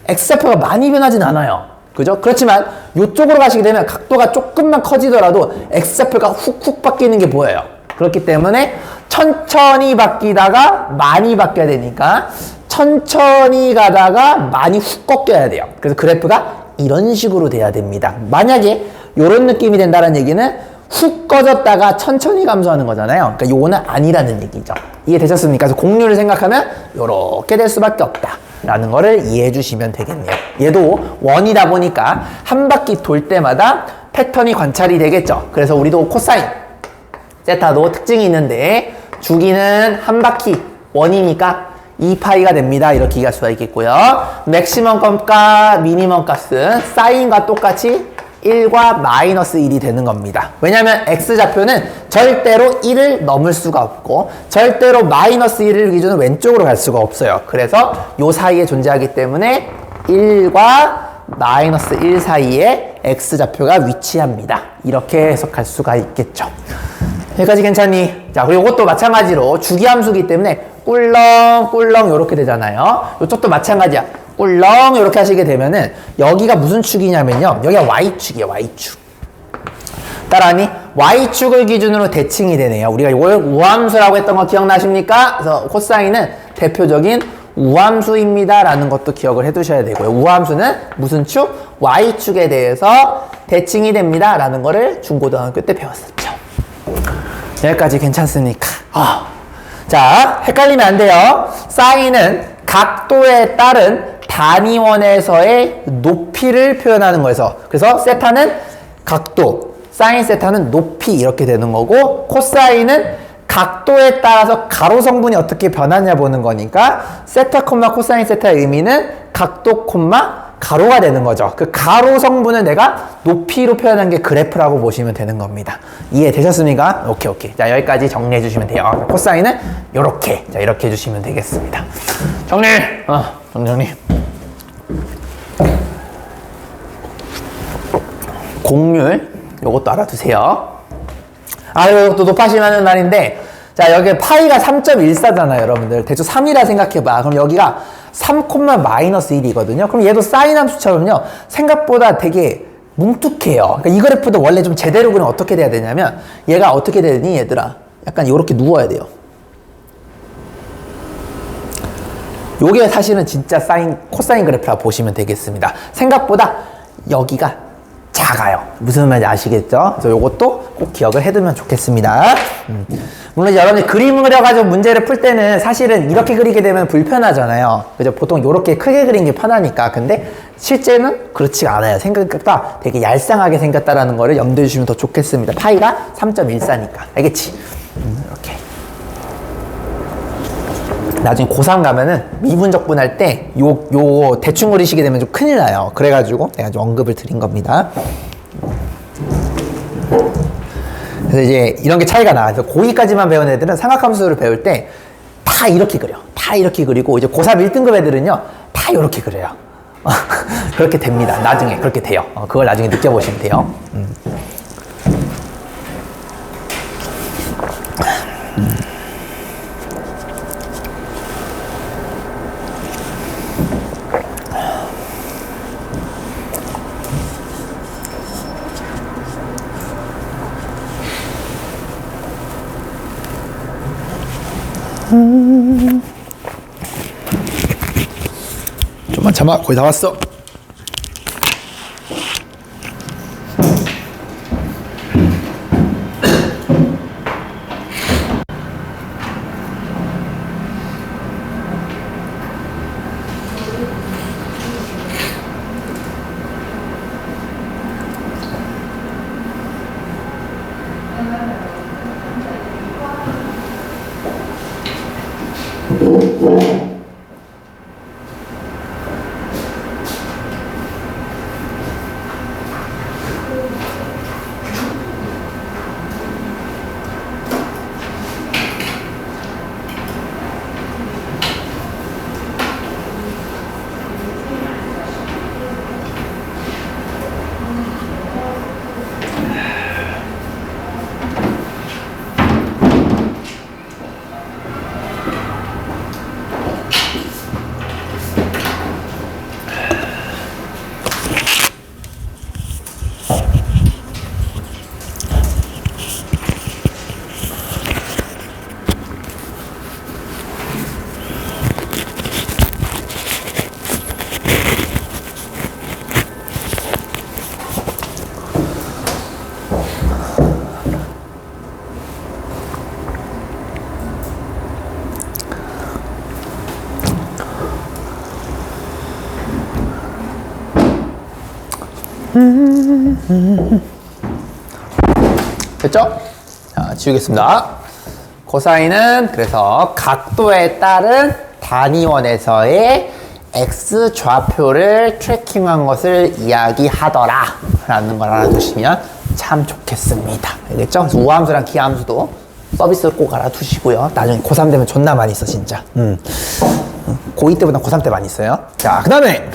x좌표가 많이 변하진 않아요. 그죠? 그렇지만 이쪽으로 가시게 되면 각도가 조금만 커지더라도 x좌표가 훅훅 바뀌는 게 보여요. 그렇기 때문에 천천히 바뀌다가 많이 바뀌어야 되니까 천천히 가다가 많이 훅 꺾여야 돼요. 그래서 그래프가 이런 식으로 돼야 됩니다. 만약에 이런 느낌이 된다는 얘기는 훅 꺼졌다가 천천히 감소하는 거잖아요. 그러니까 요거는 아니라는 얘기죠. 이해되셨습니까? 그래서 공률을 생각하면 이렇게 될 수밖에 없다 라는 거를 이해해 주시면 되겠네요. 얘도 원이다 보니까 한 바퀴 돌 때마다 패턴이 관찰이 되겠죠. 그래서 우리도 코사인 세타도 특징이 있는데 주기는 한 바퀴 원이니까 2파이가 됩니다. 이렇게 이해할 수가 있겠고요. 맥시멈 값과 미니멈 값은 사인과 똑같이 1과 마이너스 1이 되는 겁니다. 왜냐하면 x좌표는 절대로 1을 넘을 수가 없고 절대로 마이너스 1을 기준으로 왼쪽으로 갈 수가 없어요. 그래서 요 사이에 존재하기 때문에 1과 마이너스 1 사이에 x좌표가 위치합니다. 이렇게 해석할 수가 있겠죠. 여기까지 괜찮니? 자, 그리고 이것도 마찬가지로 주기함수기 때문에 꿀렁꿀렁 이렇게 되잖아요. 이쪽도 마찬가지야. 꿀렁 이렇게 하시게 되면은 여기가 무슨 축이냐면요, 여기가 y축이에요. y축. 따라하니? y축을 기준으로 대칭이 되네요. 우리가 이걸 우함수라고 했던 거 기억나십니까? 그래서 코사인은 대표적인 우함수입니다 라는 것도 기억을 해 두셔야 되고요. 우함수는 무슨 축? y축에 대해서 대칭이 됩니다 라는 거를 중고등학교 때 배웠었죠. 여기까지 괜찮습니까? 자, 헷갈리면 안 돼요. 사인은 각도에 따른 단위원에서의 높이를 표현하는 거여서 그래서 세타는 각도, 사인 세타는 높이 이렇게 되는 거고 코사인은 각도에 따라서 가로 성분이 어떻게 변하냐 보는 거니까 세타 콤마 코사인 세타의 의미는 각도 콤마 가로가 되는 거죠. 그 가로 성분을 내가 높이로 표현한 게 그래프라고 보시면 되는 겁니다. 이해되셨습니까? 오케이. 자, 여기까지 정리해 주시면 돼요. 코사인은 요렇게. 자, 이렇게 해 주시면 되겠습니다. 정리! 정리. 공률, 요것도 알아두세요. 이것도 높아지면 하는 말인데, 자, 여기 파이가 3.14잖아요, 여러분들. 대충 3이라 생각해봐. 그럼 여기가 3,-1이거든요. 그럼 얘도 사인 함수처럼요, 생각보다 되게 뭉툭해요. 그러니까 이 그래프도 원래 좀 제대로 그리면 어떻게 돼야 되냐면, 얘가 어떻게 되니, 얘들아? 약간 요렇게 누워야 돼요. 요게 사실은 진짜 코사인 그래프라 보시면 되겠습니다. 생각보다 여기가 작아요. 무슨 말인지 아시겠죠? 그래서 요것도 꼭 기억을 해두면 좋겠습니다. 물론 여러분이 그림을 그려가지고 문제를 풀 때는 사실은 이렇게 그리게 되면 불편하잖아요. 그죠? 보통 이렇게 크게 그리는 게 편하니까. 근데 실제는 그렇지가 않아요. 생각보다 되게 얄쌍하게 생겼다라는 거를 염두해 주시면 더 좋겠습니다. 파이가 3.14니까. 알겠지? 이렇게. 나중에 고3 가면은 미분적분할 때 요 대충 그리시게 되면 좀 큰일 나요. 그래가지고 내가 좀 언급을 드린 겁니다. 그래서 이제 이런 게 차이가 나. 그래서 고2까지만 배운 애들은 삼각함수를 배울 때 다 이렇게 그려. 다 이렇게 그리고 이제 고3 1등급 애들은요, 다 이렇게 그려요. 그렇게 됩니다. 나중에 그렇게 돼요. 그걸 나중에 느껴보시면 돼요. 좀만 참아. 거의 다 왔어. 됐죠? 자, 지우겠습니다. 코사인은 그래서 각도에 따른 단위원에서의 x 좌표를 트래킹한 것을 이야기하더라 라는 걸 알아두시면 참 좋겠습니다. 알겠죠? 그래서 우함수랑 기함수도 서비스를 꼭 알아두시고요. 나중에 고3 되면 존나 많이 써 진짜. 고2 때보다 고3 때 많이 써요. 자, 그 다음에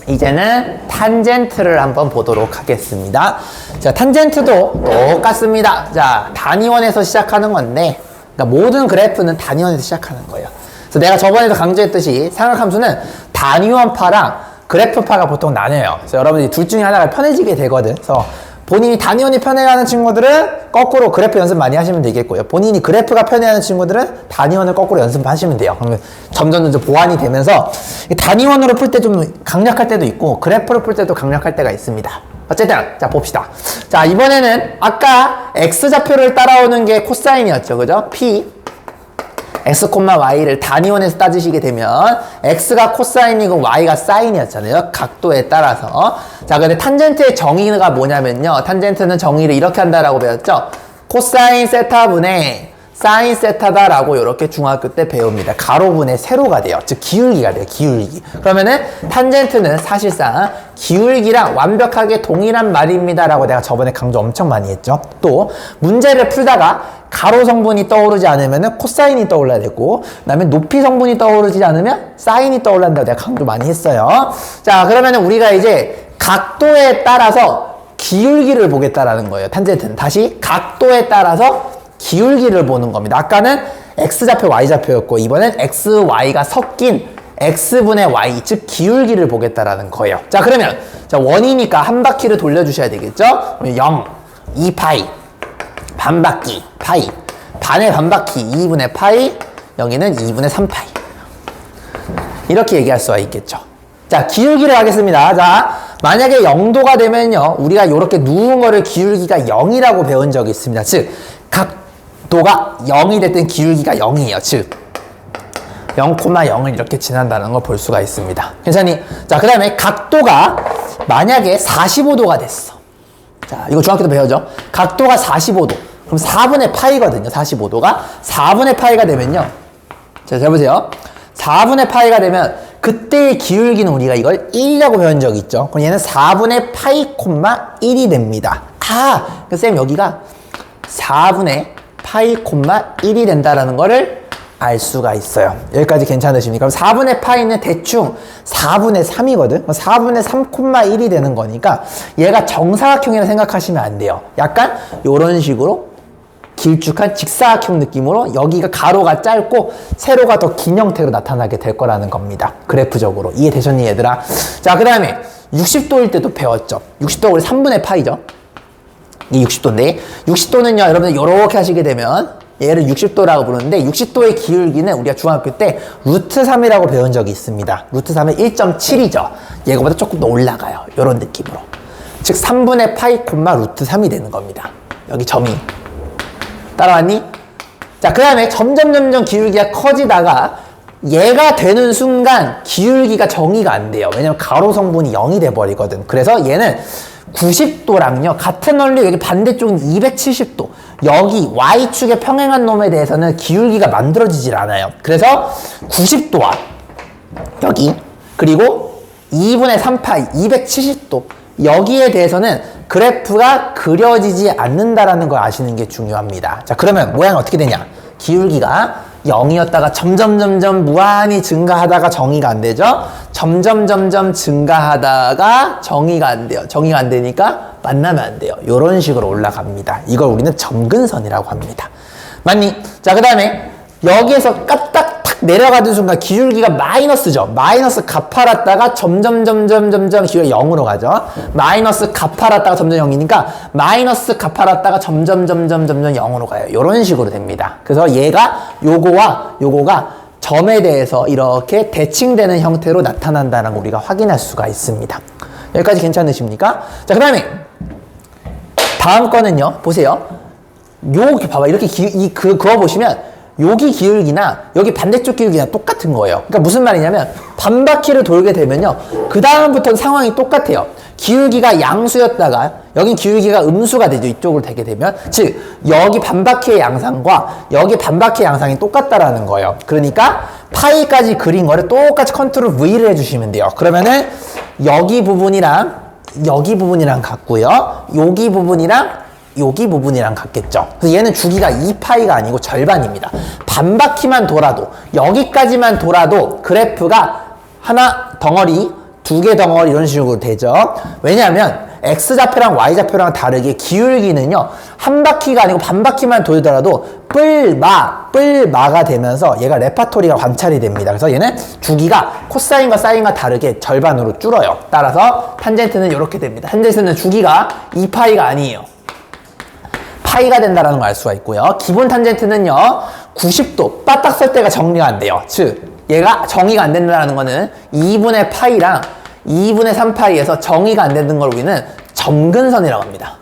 이제는 탄젠트를 한번 보도록 하겠습니다. 자, 탄젠트도 똑같습니다. 자, 단위원에서 시작하는 건데, 그러니까 모든 그래프는 단위원에서 시작하는 거예요. 그래서 내가 저번에도 강조했듯이 삼각함수는 단위원파랑 그래프파가 보통 나뉘어요. 그래서 여러분들이 둘 중에 하나가 편해지게 되거든. 그래서 본인이 단위원이 편해하는 친구들은 거꾸로 그래프 연습 많이 하시면 되겠고요. 본인이 그래프가 편해하는 친구들은 단위원을 거꾸로 연습하시면 돼요. 그러면 점점 보완이 되면서 단위원으로 풀 때 좀 강력할 때도 있고 그래프로 풀 때도 강력할 때가 있습니다. 어쨌든 자 봅시다. 자, 이번에는 아까 x좌표를 따라오는 게 코사인이었죠. 그죠? p x, y를 단위원에서 따지시게 되면 x가 코사인이고 y가 사인이었잖아요. 각도에 따라서. 자, 근데 탄젠트의 정의가 뭐냐면요. 탄젠트는 정의를 이렇게 한다라고 배웠죠. 코사인 세타분의 사인 세타다라고 이렇게 중학교 때 배웁니다. 가로분의 세로가 돼요. 즉 기울기가 돼요. 기울기. 그러면은 탄젠트는 사실상 기울기랑 완벽하게 동일한 말입니다라고 내가 저번에 강조 엄청 많이 했죠. 또 문제를 풀다가 가로 성분이 떠오르지 않으면 코사인이 떠올라야 되고, 그다음에 높이 성분이 떠오르지 않으면 사인이 떠올란다고 내가 강조 많이 했어요. 자, 그러면 우리가 이제 각도에 따라서 기울기를 보겠다라는 거예요. 탄젠트는 다시 각도에 따라서 기울기를 보는 겁니다. 아까는 x좌표, y좌표였고 이번엔 x, y가 섞인 x분의 y, 즉 기울기를 보겠다라는 거예요. 자, 그러면 자, 원이니까 한 바퀴를 돌려주셔야 되겠죠? 0, 2파이, 반바퀴, 파이, 반의 반바퀴, 2분의 파이, 여기는 2분의 3파이. 이렇게 얘기할 수가 있겠죠. 자, 기울기를 하겠습니다. 자, 만약에 0도가 되면요, 우리가 이렇게 누운 거를 기울기가 0이라고 배운 적이 있습니다. 즉, 각도가 0이 될 땐 기울기가 0이에요. 즉, 0,0을 이렇게 지난다는 걸 볼 수가 있습니다. 괜찮니? 자, 그 다음에 각도가 만약에 45도가 됐어. 자, 이거 중학교 때 배우죠? 각도가 45도. 그럼 4분의 파이거든요. 45도가. 4분의 파이가 되면요. 자, 잘 보세요. 4분의 파이가 되면 그때의 기울기는 우리가 이걸 1이라고 배운 적이 있죠. 그럼 얘는 4분의 파이, 1이 됩니다. 아, 쌤 여기가 4분의 파이, 1이 된다라는 거를 알 수가 있어요. 여기까지 괜찮으십니까? 그럼 4분의 파이는 대충 4분의 3이거든? 4분의 3, 1이 되는 거니까 얘가 정사각형이라 생각하시면 안 돼요. 약간 이런 식으로 길쭉한 직사각형 느낌으로 여기가 가로가 짧고 세로가 더 긴 형태로 나타나게 될 거라는 겁니다. 그래프적으로. 이해되셨니, 얘들아? 자, 그 다음에 60도일 때도 배웠죠. 60도가 우리 3분의 파이죠. 이게 60도인데 60도는요, 여러분들 이렇게 하시게 되면 얘를 60도라고 부르는데 60도의 기울기는 우리가 중학교 때 루트 3이라고 배운 적이 있습니다. 루트 3은 1.7이죠. 얘가보다 조금 더 올라가요. 이런 느낌으로. 즉 3분의 파이, 루트 3이 되는 겁니다. 여기 점이. 따라왔니? 자, 그 다음에 점점 기울기가 커지다가 얘가 되는 순간 기울기가 정의가 안 돼요. 왜냐면 가로 성분이 0이 돼버리거든. 그래서 얘는 90도랑요 같은 원리, 여기 반대쪽은 270도, 여기 Y축에 평행한 놈에 대해서는 기울기가 만들어지질 않아요. 그래서 90도와 여기, 그리고 2분의 3파이 270도, 여기에 대해서는 그래프가 그려지지 않는다라는 걸 아시는 게 중요합니다. 자, 그러면 모양이 어떻게 되냐? 기울기가 0이었다가 점점 무한히 증가하다가 정의가 안 되죠? 점점 증가하다가 정의가 안 돼요. 정의가 안 되니까 만나면 안 돼요. 이런 식으로 올라갑니다. 이걸 우리는 점근선이라고 합니다. 맞니? 자, 그 다음에 여기에서 까딱 탁 내려가는 순간 기울기가 마이너스죠. 마이너스 가파랐다가 점점 기울기가 0으로 가죠. 마이너스 가파랐다가 점점 0이니까 마이너스 가파랐다가 점점 0으로 가요. 이런 식으로 됩니다. 그래서 얘가 요거와 요거가 점에 대해서 이렇게 대칭되는 형태로 나타난다는 걸 우리가 확인할 수가 있습니다. 여기까지 괜찮으십니까? 자, 그 다음에 다음 거는요. 보세요. 요렇게 봐봐. 이렇게 그거 보시면 여기 기울기나 여기 반대쪽 기울기나 똑같은 거예요. 그러니까 무슨 말이냐면 반바퀴를 돌게 되면요, 그 다음부터는 상황이 똑같아요. 기울기가 양수였다가 여긴 기울기가 음수가 되죠. 이쪽으로 되게 되면. 즉 여기 반바퀴의 양상과 여기 바퀴의 양상이 똑같다라는 거예요. 그러니까 파이까지 그린 거를 똑같이 컨트롤 V를 해주시면 돼요. 그러면은 여기 부분이랑 여기 부분이랑 같고요, 여기 부분이랑 여기 부분이랑 같겠죠. 그래서 얘는 주기가 2파이가 아니고 절반입니다. 반바퀴만 돌아도, 여기까지만 돌아도 그래프가 하나 덩어리, 두 개 덩어리 이런 식으로 되죠. 왜냐하면 X좌표랑 Y좌표랑 다르게 기울기는요, 한 바퀴가 아니고 반바퀴만 돌더라도 뿔마가 되면서 얘가 레파토리가 관찰이 됩니다. 그래서 얘는 주기가 코사인과 사인과 다르게 절반으로 줄어요. 따라서 탄젠트는 이렇게 됩니다. 탄젠트는 주기가 2파이가 아니에요. 파이가 된다는 걸 알 수가 있고요. 기본 탄젠트는요, 90도 빠딱 설 때가 정리가 안 돼요. 즉 얘가 정의가 안 된다는 거는 2분의 파이랑 2분의 3파이에서 정의가 안 되는 걸 우리는 점근선이라고 합니다.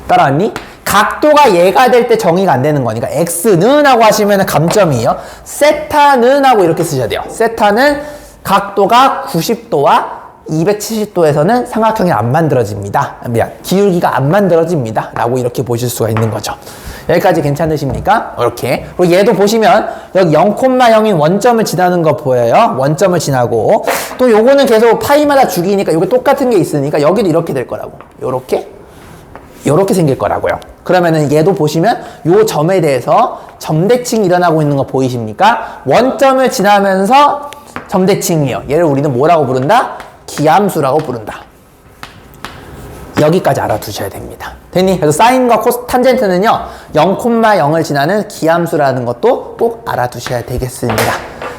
따라왔니? 각도가 얘가 될 때 정의가 안 되는 거니까 x는 하고 하시면 감점이에요. 세타는 하고 이렇게 쓰셔야 돼요. 세타는 각도가 90도와 270도에서는 삼각형이 안 만들어집니다. 기울기가 안 만들어집니다. 라고 이렇게 보실 수가 있는 거죠. 여기까지 괜찮으십니까? 이렇게. 그리고 얘도 보시면 여기 0,0인 원점을 지나는 거 보여요. 원점을 지나고 또 요거는 계속 파이마다 주기니까 요게 똑같은 게 있으니까 여기도 이렇게 될 거라고. 요렇게 생길 거라고요. 그러면은 얘도 보시면 요 점에 대해서 점대칭이 일어나고 있는 거 보이십니까? 원점을 지나면서 점대칭이에요. 얘를 우리는 뭐라고 부른다? 기함수라고 부른다. 여기까지 알아두셔야 됩니다. 됐니? 그래서 사인과 탄젠트는요 0,0을 지나는 기함수라는 것도 꼭 알아두셔야 되겠습니다.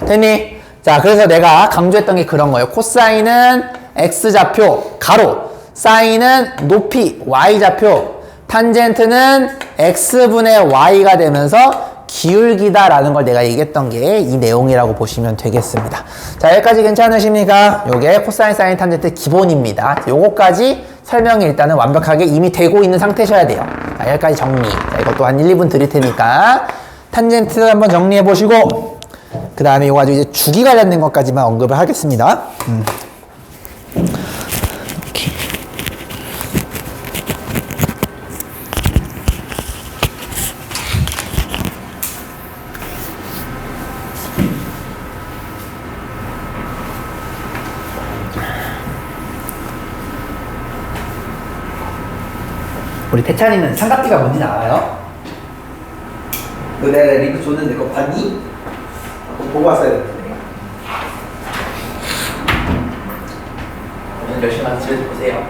됐니? 자, 그래서 내가 강조했던 게 그런 거예요. 코사인은 x좌표 가로, 사인은 높이 y좌표, 탄젠트는 x분의 y가 되면서 기울기다 라는 걸 내가 얘기했던 게 이 내용이라고 보시면 되겠습니다. 자, 여기까지 괜찮으십니까? 요게 코사인, 사인, 탄젠트 기본입니다. 요거까지 설명이 일단은 완벽하게 이미 되고 있는 상태셔야 돼요. 자, 여기까지 정리. 자, 이것도 한 1, 2분 드릴 테니까 탄젠트 한번 정리해 보시고 그 다음에 요거 가지고 이제 주기 관련된 것까지만 언급을 하겠습니다. 우리 태찬이는 삼각비가 뭔지 알아요? 너 내가 링크 줬는데 그거 봤니? 그거 보고 왔어야 되는데. 오늘 열심히 와서 집에서 보세요.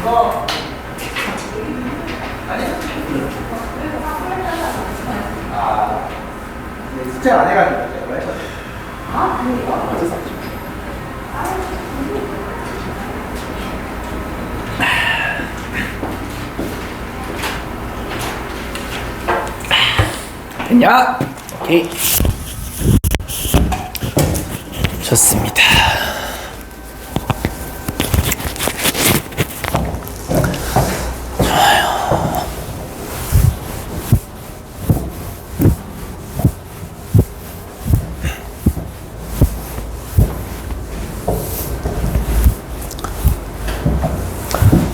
이거 아니야? 아, 숙제 안 해가지고 제가 했거든. 아, 그래요? 어쩔 수 없죠. 됐냐? 오케이. 좋습니다.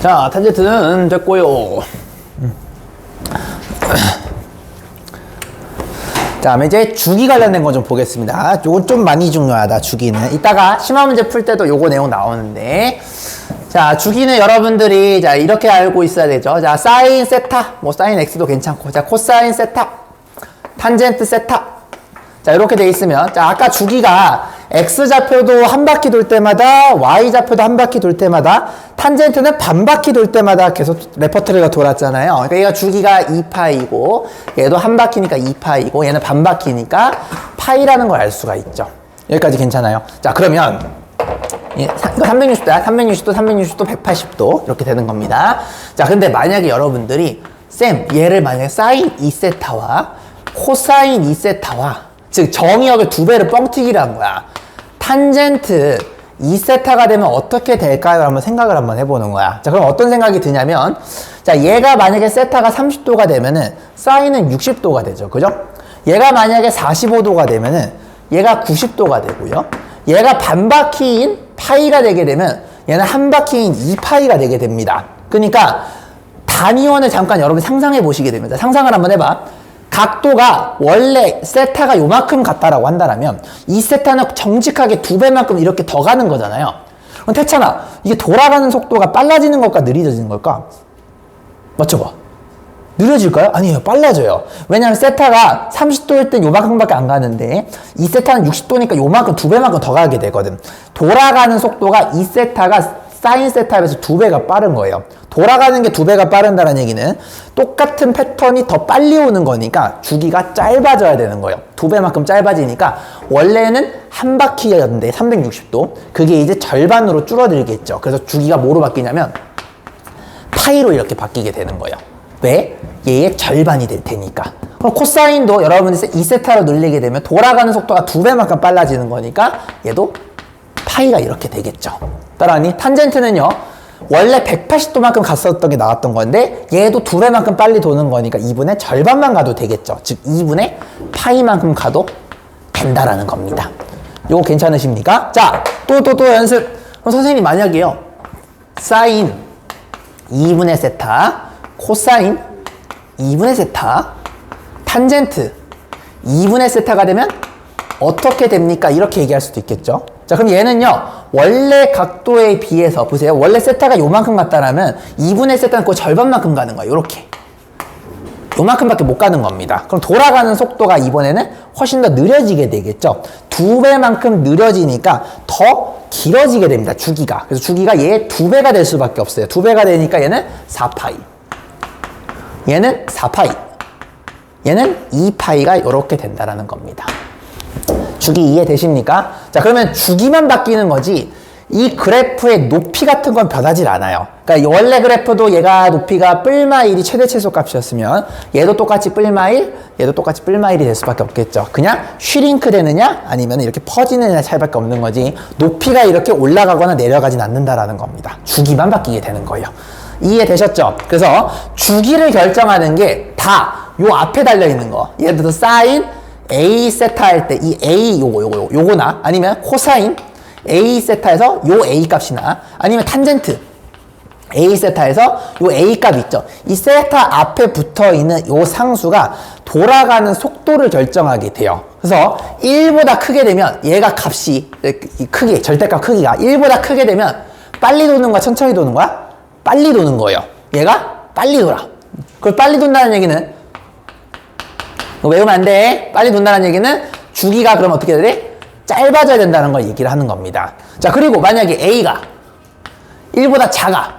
자, 탄젠트는 됐고요. 자, 다음에 이제 주기 관련된 거 좀 보겠습니다. 요건 좀 많이 중요하다, 주기는. 이따가 심화 문제 풀 때도 요거 내용 나오는데. 자, 주기는 여러분들이 자, 이렇게 알고 있어야 되죠. 자, 사인 세타, 뭐 사인 x도 괜찮고. 자, 코사인 세타, 탄젠트 세타. 자, 이렇게 돼 있으면, 자, 아까 주기가 X좌표도 한 바퀴 돌 때마다, Y좌표도 한 바퀴 돌 때마다, 탄젠트는 반 바퀴 돌 때마다 계속 레퍼토리가 돌았잖아요. 그러니까 얘가 주기가 2파이고, 얘도 한 바퀴니까 2파이고, 얘는 반 바퀴니까 파이라는 걸 알 수가 있죠. 여기까지 괜찮아요. 자, 그러면, 이거 360도야. 360도, 360도, 180도. 이렇게 되는 겁니다. 자, 근데 만약에 여러분들이, 쌤, 얘를 만약에 사인 2세타와 코사인 2세타와, 즉, 정의역을 2배를 뻥튀기를 한 거야. 탄젠트 2세타가 되면 어떻게 될까요? 한번 생각을 한번 해보는 거야. 자, 그럼 어떤 생각이 드냐면, 자, 얘가 만약에 세타가 30도가 되면은, 사인은 60도가 되죠. 그죠? 얘가 만약에 45도가 되면은, 얘가 90도가 되고요. 얘가 반바퀴인 파이가 되게 되면, 얘는 한 바퀴인 2파이가 되게 됩니다. 그러니까, 단위원을 잠깐 여러분 상상해 보시게 됩니다. 상상을 한번 해봐. 각도가 원래 세타가 요만큼 같다라고 한다면 이 세타는 정직하게 2배만큼 이렇게 더 가는 거잖아요. 그럼 태찬아, 이게 돌아가는 속도가 빨라지는 걸까 느려지는 걸까? 맞춰봐. 느려질까요? 아니에요. 빨라져요. 왜냐하면 세타가 30도일 땐 요만큼밖에 안 가는데 이 세타는 60도니까 요만큼 2배만큼 더 가게 되거든. 돌아가는 속도가 이 세타가 사인 세타에 비해서 2배가 빠른 거예요. 돌아가는 게 2배가 빠른다는 얘기는 똑같은 패턴이 더 빨리 오는 거니까 주기가 짧아져야 되는 거예요. 2배만큼 짧아지니까 원래는 한 바퀴였는데 360도 그게 이제 절반으로 줄어들겠죠. 그래서 주기가 뭐로 바뀌냐면 파이로 이렇게 바뀌게 되는 거예요. 왜? 얘의 절반이 될 테니까. 그럼 코사인도 여러분이 2세타로 늘리게 되면 돌아가는 속도가 2배만큼 빨라지는 거니까 얘도 파이가 이렇게 되겠죠. 따라하니 탄젠트는요 원래 180도만큼 갔었던 게 나왔던 건데 얘도 2배만큼 빨리 도는 거니까 2분의 절반만 가도 되겠죠. 즉 2분의 파이만큼 가도 된다라는 겁니다. 요거 괜찮으십니까? 자, 또 연습. 그럼 선생님이 만약에요 사인 2분의 세타, 코사인 2분의 세타, 탄젠트 2분의 세타가 되면 어떻게 됩니까? 이렇게 얘기할 수도 있겠죠. 자, 그럼 얘는요 원래 각도에 비해서 보세요. 원래 세타가 요만큼 갔다라면 2분의 세타는 그 절반만큼 가는 거예요. 요렇게 요만큼밖에 못 가는 겁니다. 그럼 돌아가는 속도가 이번에는 훨씬 더 느려지게 되겠죠. 2배만큼 느려지니까 더 길어지게 됩니다. 주기가. 그래서 주기가 얘의 2배가 될 수밖에 없어요. 2배가 되니까 얘는 4파이, 얘는 4파이, 얘는 2파이가 이렇게 된다라는 겁니다. 주기 이해되십니까? 자, 그러면 주기만 바뀌는 거지 이 그래프의 높이 같은 건 변하질 않아요. 그러니까 원래 그래프도 얘가 높이가 뿔마일이 최대 최소 값이었으면 얘도 똑같이 뿔마일, 얘도 똑같이 뿔마일이 될 수밖에 없겠죠. 그냥 슈링크 되느냐 아니면 이렇게 퍼지느냐 차이밖에 없는 거지 높이가 이렇게 올라가거나 내려가진 않는다라는 겁니다. 주기만 바뀌게 되는 거예요. 이해되셨죠? 그래서 주기를 결정하는 게 다 요 앞에 달려있는 거. 예를 들어서 사인 A 세타 할 때 이 A 요거나 아니면 코사인 A 세타에서 요 A 값이나 아니면 탄젠트 A 세타에서 요 A 값 있죠. 이 세타 앞에 붙어 있는 요 상수가 돌아가는 속도를 결정하게 돼요. 그래서 1보다 크게 되면 얘가 값이 크기, 절대값 크기가 1보다 크게 되면 빨리 도는 거야, 천천히 도는 거야? 빨리 도는 거예요. 얘가 빨리 돌아. 그걸 빨리 돈다는 얘기는 외우면 안 돼. 빨리 돈다는 얘기는 주기가 그럼 어떻게 해야 돼? 짧아져야 된다는 걸 얘기를 하는 겁니다. 자, 그리고 만약에 A가 1보다 작아.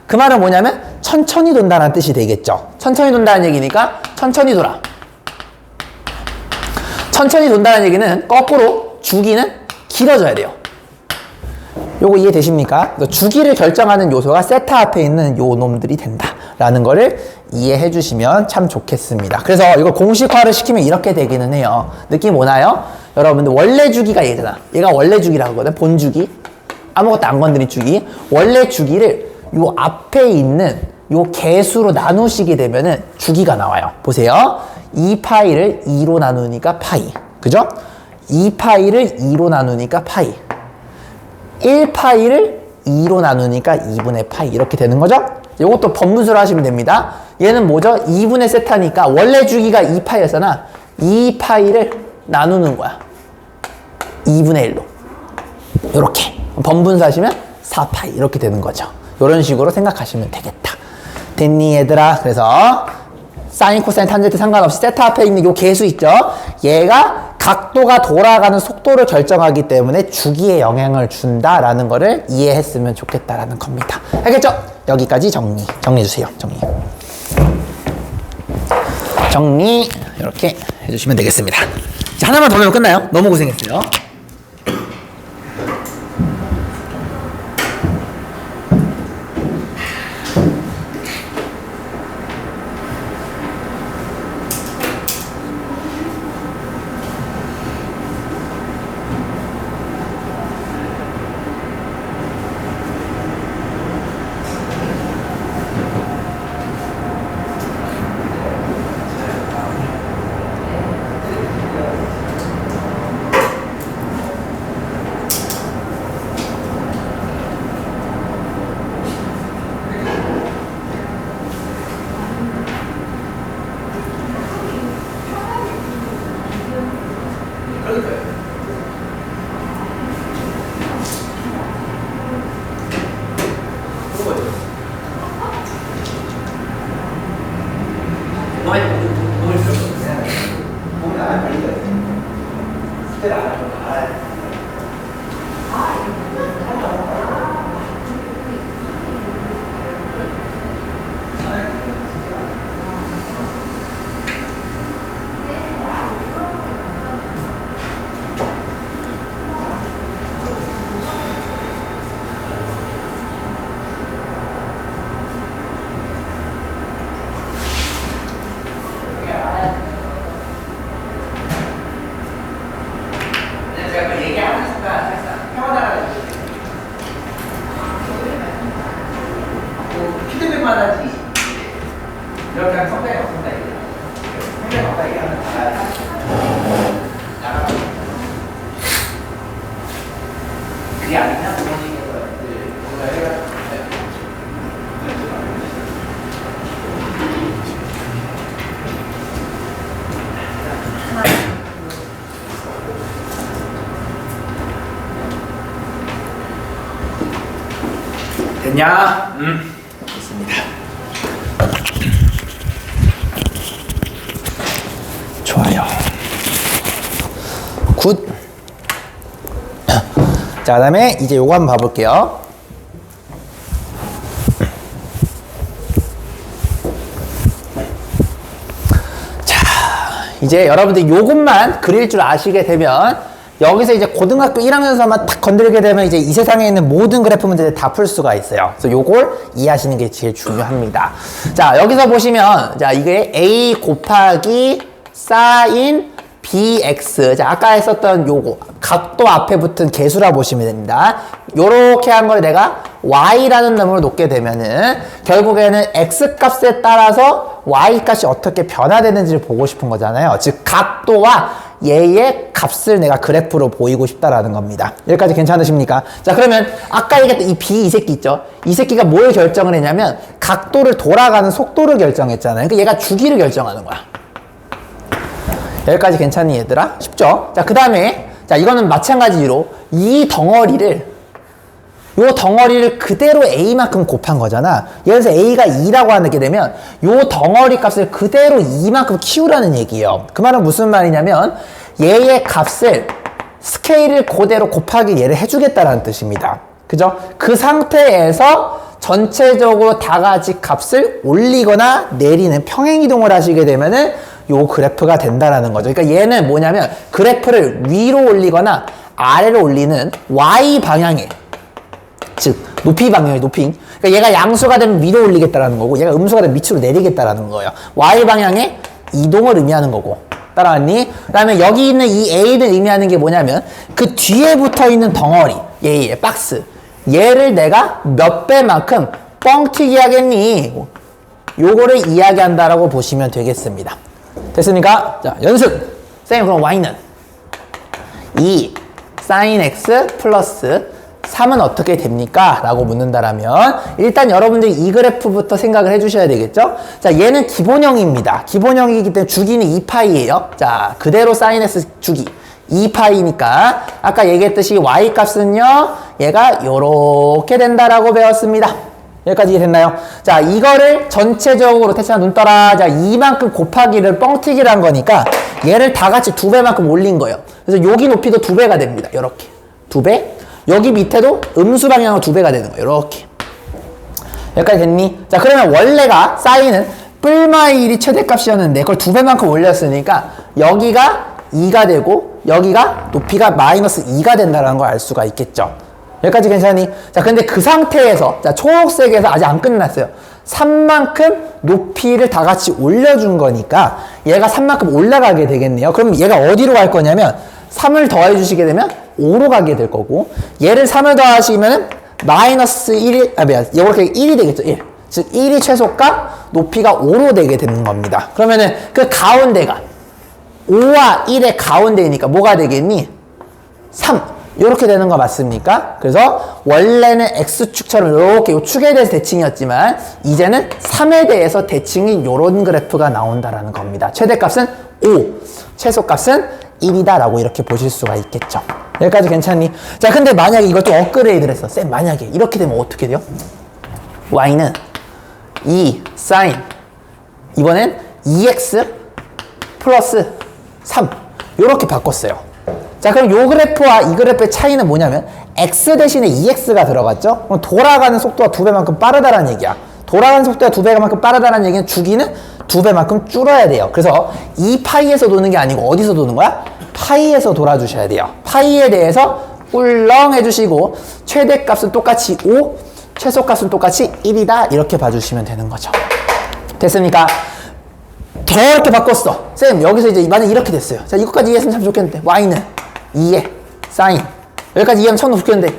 그 말은 뭐냐면 천천히 돈다는 뜻이 되겠죠. 천천히 돈다는 얘기니까 천천히 돌아. 천천히 돈다는 얘기는 거꾸로 주기는 길어져야 돼요. 요거 이해되십니까? 주기를 결정하는 요소가 세타 앞에 있는 요 놈들이 된다라는 거를 이해해 주시면 참 좋겠습니다. 그래서 이거 공식화를 시키면 이렇게 되기는 해요. 느낌 오나요? 여러분들 원래 주기가 얘잖아. 얘가 원래 주기라고 하거든. 본 주기. 아무것도 안 건드린 주기. 원래 주기를 요 앞에 있는 요 개수로 나누시게 되면은 주기가 나와요. 보세요. 2파이를 2로 나누니까 파이. 그죠? 2파이를 2로 나누니까 파이. 1파이를 2로 나누니까 2분의 파이 이렇게 되는 거죠? 이것도 번분수로 하시면 됩니다. 얘는 뭐죠? 2분의 세타니까 원래 주기가 2파이였잖아. 2파이를 나누는 거야. 2분의 1로. 이렇게 번분수 하시면 4파이 이렇게 되는 거죠. 이런 식으로 생각하시면 되겠다. 됐니 얘들아? 그래서 사인, 코사인, 탄젠트 상관없이 세타 앞에 있는 요 계수 있죠? 얘가 각도가 돌아가는 속도를 결정하기 때문에 주기에 영향을 준다라는 거를 이해했으면 좋겠다라는 겁니다. 알겠죠? 여기까지 정리해주세요. 정리 이렇게 해주시면 되겠습니다. 자, 하나만 더 하면 끝나요. 너무 고생했어요. 피드백만 하지. 이렇게 하면 성장이 없습니다. 성장이 없다 얘기하면 나가. 그게 아니냐? 부모님께서 뭔가 해가지고. 됐냐? 됐습니다. 좋아요. 굿. 자, 그 다음에 이제 요거 한번 봐볼게요. 자, 이제 여러분들 요것만 그릴 줄 아시게 되면 여기서 이제 고등학교 1학년에서만 딱 건들게 되면 이제 이 세상에 있는 모든 그래프 문제들 다 풀 수가 있어요. 그래서 요걸 이해하시는 게 제일 중요합니다. 자, 여기서 보시면, 자, 이게 A 곱하기 사인 bx. 자, 아까 했었던 요거. 각도 앞에 붙은 개수라 보시면 됩니다. 요렇게 한 걸 내가 y라는 놈으로 놓게 되면은 결국에는 x 값에 따라서 y 값이 어떻게 변화되는지를 보고 싶은 거잖아요. 즉, 각도와 얘의 값을 내가 그래프로 보이고 싶다라는 겁니다. 여기까지 괜찮으십니까? 자, 그러면 아까 얘기했던 이 B 이 새끼 있죠? 이 새끼가 뭘 결정을 했냐면 각도를 돌아가는 속도를 결정했잖아요. 그러니까 얘가 주기를 결정하는 거야. 여기까지 괜찮니 얘들아? 쉽죠? 자, 그 다음에 자, 이거는 마찬가지로 이 덩어리를 요 덩어리를 그대로 A만큼 곱한 거잖아. 여기서 A가 2라고 하게 되면 요 덩어리 값을 그대로 2만큼 키우라는 얘기예요. 그 말은 무슨 말이냐면 얘의 값을 스케일을 그대로 곱하기 얘를 해주겠다라는 뜻입니다. 그죠? 그 상태에서 전체적으로 다 같이 값을 올리거나 내리는 평행이동을 하시게 되면은 요 그래프가 된다라는 거죠. 그러니까 얘는 뭐냐면 그래프를 위로 올리거나 아래로 올리는 Y 방향에, 즉 높이 방향의 높이. 그러니까 얘가 양수가 되면 위로 올리겠다라는 거고 얘가 음수가 되면 밑으로 내리겠다라는 거예요. Y 방향의 이동을 의미하는 거고. 따라왔니? 그 다음에 여기 있는 이 A를 의미하는 게 뭐냐면 그 뒤에 붙어 있는 덩어리, 얘 박스. 얘를 내가 몇 배만큼 뻥튀기 하겠니? 요거를 이야기한다라고 보시면 되겠습니다. 됐습니까? 자, 연습. 쌤, 그럼 Y는 2 sin x 플러스 3은 어떻게 됩니까? 라고 묻는다라면 일단 여러분들이 이 그래프부터 생각을 해주셔야 되겠죠? 자, 얘는 기본형입니다. 기본형이기 때문에 주기는 2파이예요. 자, 그대로 sin x 주기 2파이니까 아까 얘기했듯이 y 값은요 얘가 요렇게 된다라고 배웠습니다. 여기까지 이해됐나요? 자, 이거를 전체적으로 태찬아 눈 떠라. 자, 이만큼 곱하기를 뻥튀기를 한 거니까 얘를 다 같이 2배만큼 올린 거예요. 그래서 여기 높이도 2배가 됩니다. 이렇게 2배. 여기 밑에도 음수 방향으로 2배가 되는 거예요. 이렇게. 여기까지 됐니? 자, 그러면 원래가 사인은 뿔마의 1이 최대값이었는데 그걸 2배만큼 올렸으니까 여기가 2가 되고 여기가 높이가 마이너스 2가 된다는 걸 알 수가 있겠죠. 여기까지 괜찮니? 자, 근데 그 상태에서, 자, 초록색에서 아직 안 끝났어요. 3만큼 높이를 다 같이 올려준 거니까 얘가 3만큼 올라가게 되겠네요. 그럼 얘가 어디로 갈 거냐면 3을 더해 주시게 되면 5로 가게 될 거고 얘를 3을 더하시면 마이너스 1이, 이렇게 1이 되겠죠. 1. 즉 1이 최소값, 높이가 5로 되게 되는 겁니다. 그러면은 그 가운데가 5와 1의 가운데이니까 뭐가 되겠니? 3. 이렇게 되는 거 맞습니까? 그래서 원래는 X축처럼 이렇게 요 축에 대해서 대칭이었지만 이제는 3에 대해서 대칭이 요런 그래프가 나온다라는 겁니다. 최대값은 5, 최소값은 1이다 라고 이렇게 보실 수가 있겠죠. 여기까지 괜찮니? 자, 근데 만약에 이걸 또 업그레이드를 했어. 쌤, 만약에 이렇게 되면 어떻게 돼요? Y는 2 사인, 이번엔 2x 플러스 3 이렇게 바꿨어요. 자, 그럼 요 그래프와 이 그래프의 차이는 뭐냐면 x 대신에 2x가 들어갔죠? 그럼 돌아가는 속도가 2배만큼 빠르다라는 얘기야. 돌아가는 속도가 2배만큼 빠르다는 얘기는 주기는 2배만큼 줄어야 돼요. 그래서 이 파이에서 도는 게 아니고 어디서 도는 거야? 파이에서 돌아주셔야 돼요. 파이에 대해서 꿀렁 해주시고 최대값은 똑같이 5, 최소값은 똑같이 1이다 이렇게 봐주시면 되는 거죠. 됐습니까? 저렇게 바꿨어. 쌤, 여기서 이제 만약 이렇게 됐어요. 자, 이거까지 이해했으면 참 좋겠는데 y는 2에 사인, 여기까지 이해하면 처음 웃겼는데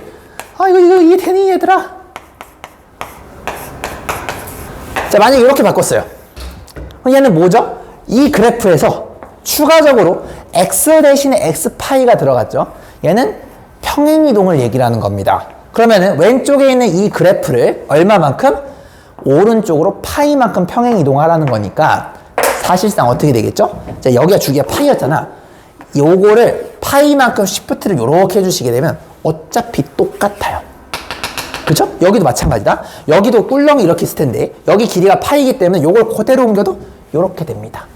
아, 이거 이해되니 얘들아? 자, 만약에 이렇게 바꿨어요. 얘는 뭐죠? 이 그래프에서 추가적으로 x 대신에 x파이가 들어갔죠. 얘는 평행이동을 얘기를 하는 겁니다. 그러면은 왼쪽에 있는 이 그래프를 얼마만큼? 오른쪽으로 파이만큼 평행이동하라는 거니까 사실상 어떻게 되겠죠? 자, 여기가 주기가 파이였잖아. 요거를 파이만큼 시프트를 요렇게 해주시게 되면 어차피 똑같아요. 그쵸? 여기도 마찬가지다. 여기도 꿀렁이 이렇게 있을 텐데 여기 길이가 파이기 때문에 요걸 그대로 옮겨도 요렇게 됩니다.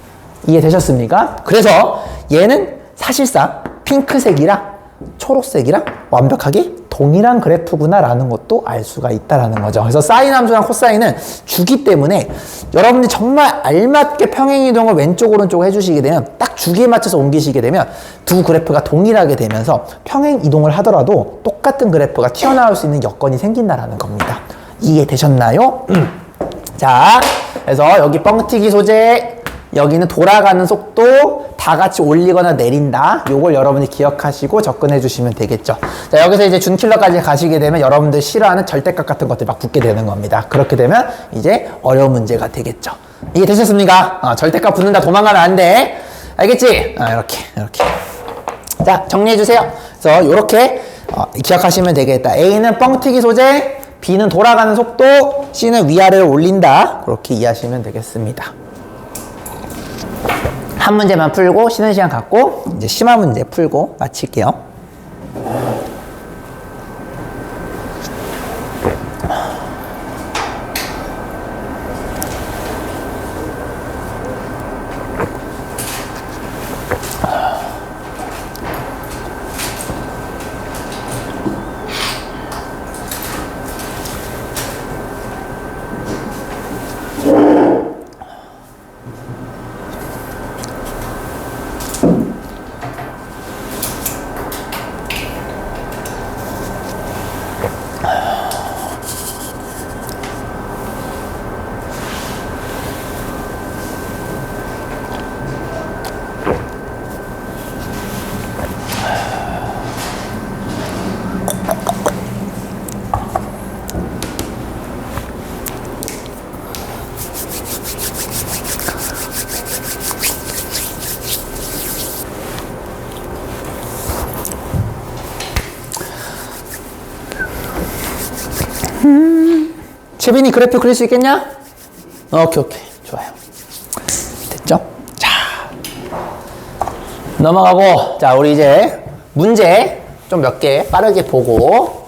이해되셨습니까? 그래서 얘는 사실상 핑크색이랑 초록색이랑 완벽하게 동일한 그래프구나 라는 것도 알 수가 있다라는 거죠. 그래서 사인 함수랑 코사인은 주기 때문에 여러분들이 정말 알맞게 평행이동을 왼쪽 오른쪽 해주시게 되면 딱 주기에 맞춰서 옮기시게 되면 두 그래프가 동일하게 되면서 평행이동을 하더라도 똑같은 그래프가 튀어나올 수 있는 여건이 생긴다라는 겁니다. 이해되셨나요? 자, 그래서 여기 뻥튀기 소재, 여기는 돌아가는 속도 다 같이 올리거나 내린다. 요걸 여러분이 기억하시고 접근해 주시면 되겠죠. 자, 여기서 이제 준킬러까지 가시게 되면 여러분들 싫어하는 절대값 같은 것들이 막 붙게 되는 겁니다. 그렇게 되면 이제 어려운 문제가 되겠죠. 이게 되셨습니까? 절대값 붙는다 도망가면 안 돼. 알겠지? 이렇게. 자, 정리해 주세요. 그래서 요렇게 기억하시면 되겠다. A는 뻥튀기 소재, B는 돌아가는 속도, C는 위아래로 올린다. 그렇게 이해하시면 되겠습니다. 한 문제만 풀고 쉬는 시간 갖고 이제 심화 문제 풀고 마칠게요. 채빈이 그래프 그릴 수 있겠냐? 오케이. 좋아요. 됐죠? 자, 넘어가고, 자, 우리 이제 문제 좀 몇 개 빠르게 보고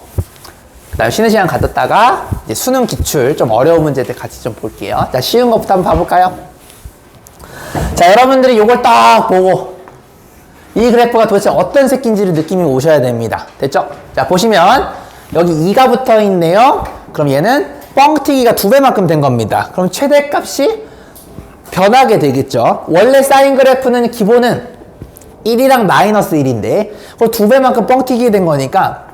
그다음 쉬는 시간 가졌다가 이제 수능 기출 좀 어려운 문제들 같이 좀 볼게요. 자, 쉬운 것부터 한번 봐볼까요? 자, 여러분들이 이걸 딱 보고 이 그래프가 도대체 어떤 새끼인지를 느낌이 오셔야 됩니다. 됐죠? 자, 보시면 여기 2가 붙어 있네요. 그럼 얘는 뻥튀기가 2배만큼 된 겁니다. 그럼 최대값이 변하게 되겠죠. 원래 사인 그래프는 기본은 1이랑 마이너스 1인데 그걸 2배만큼 뻥튀기 된 거니까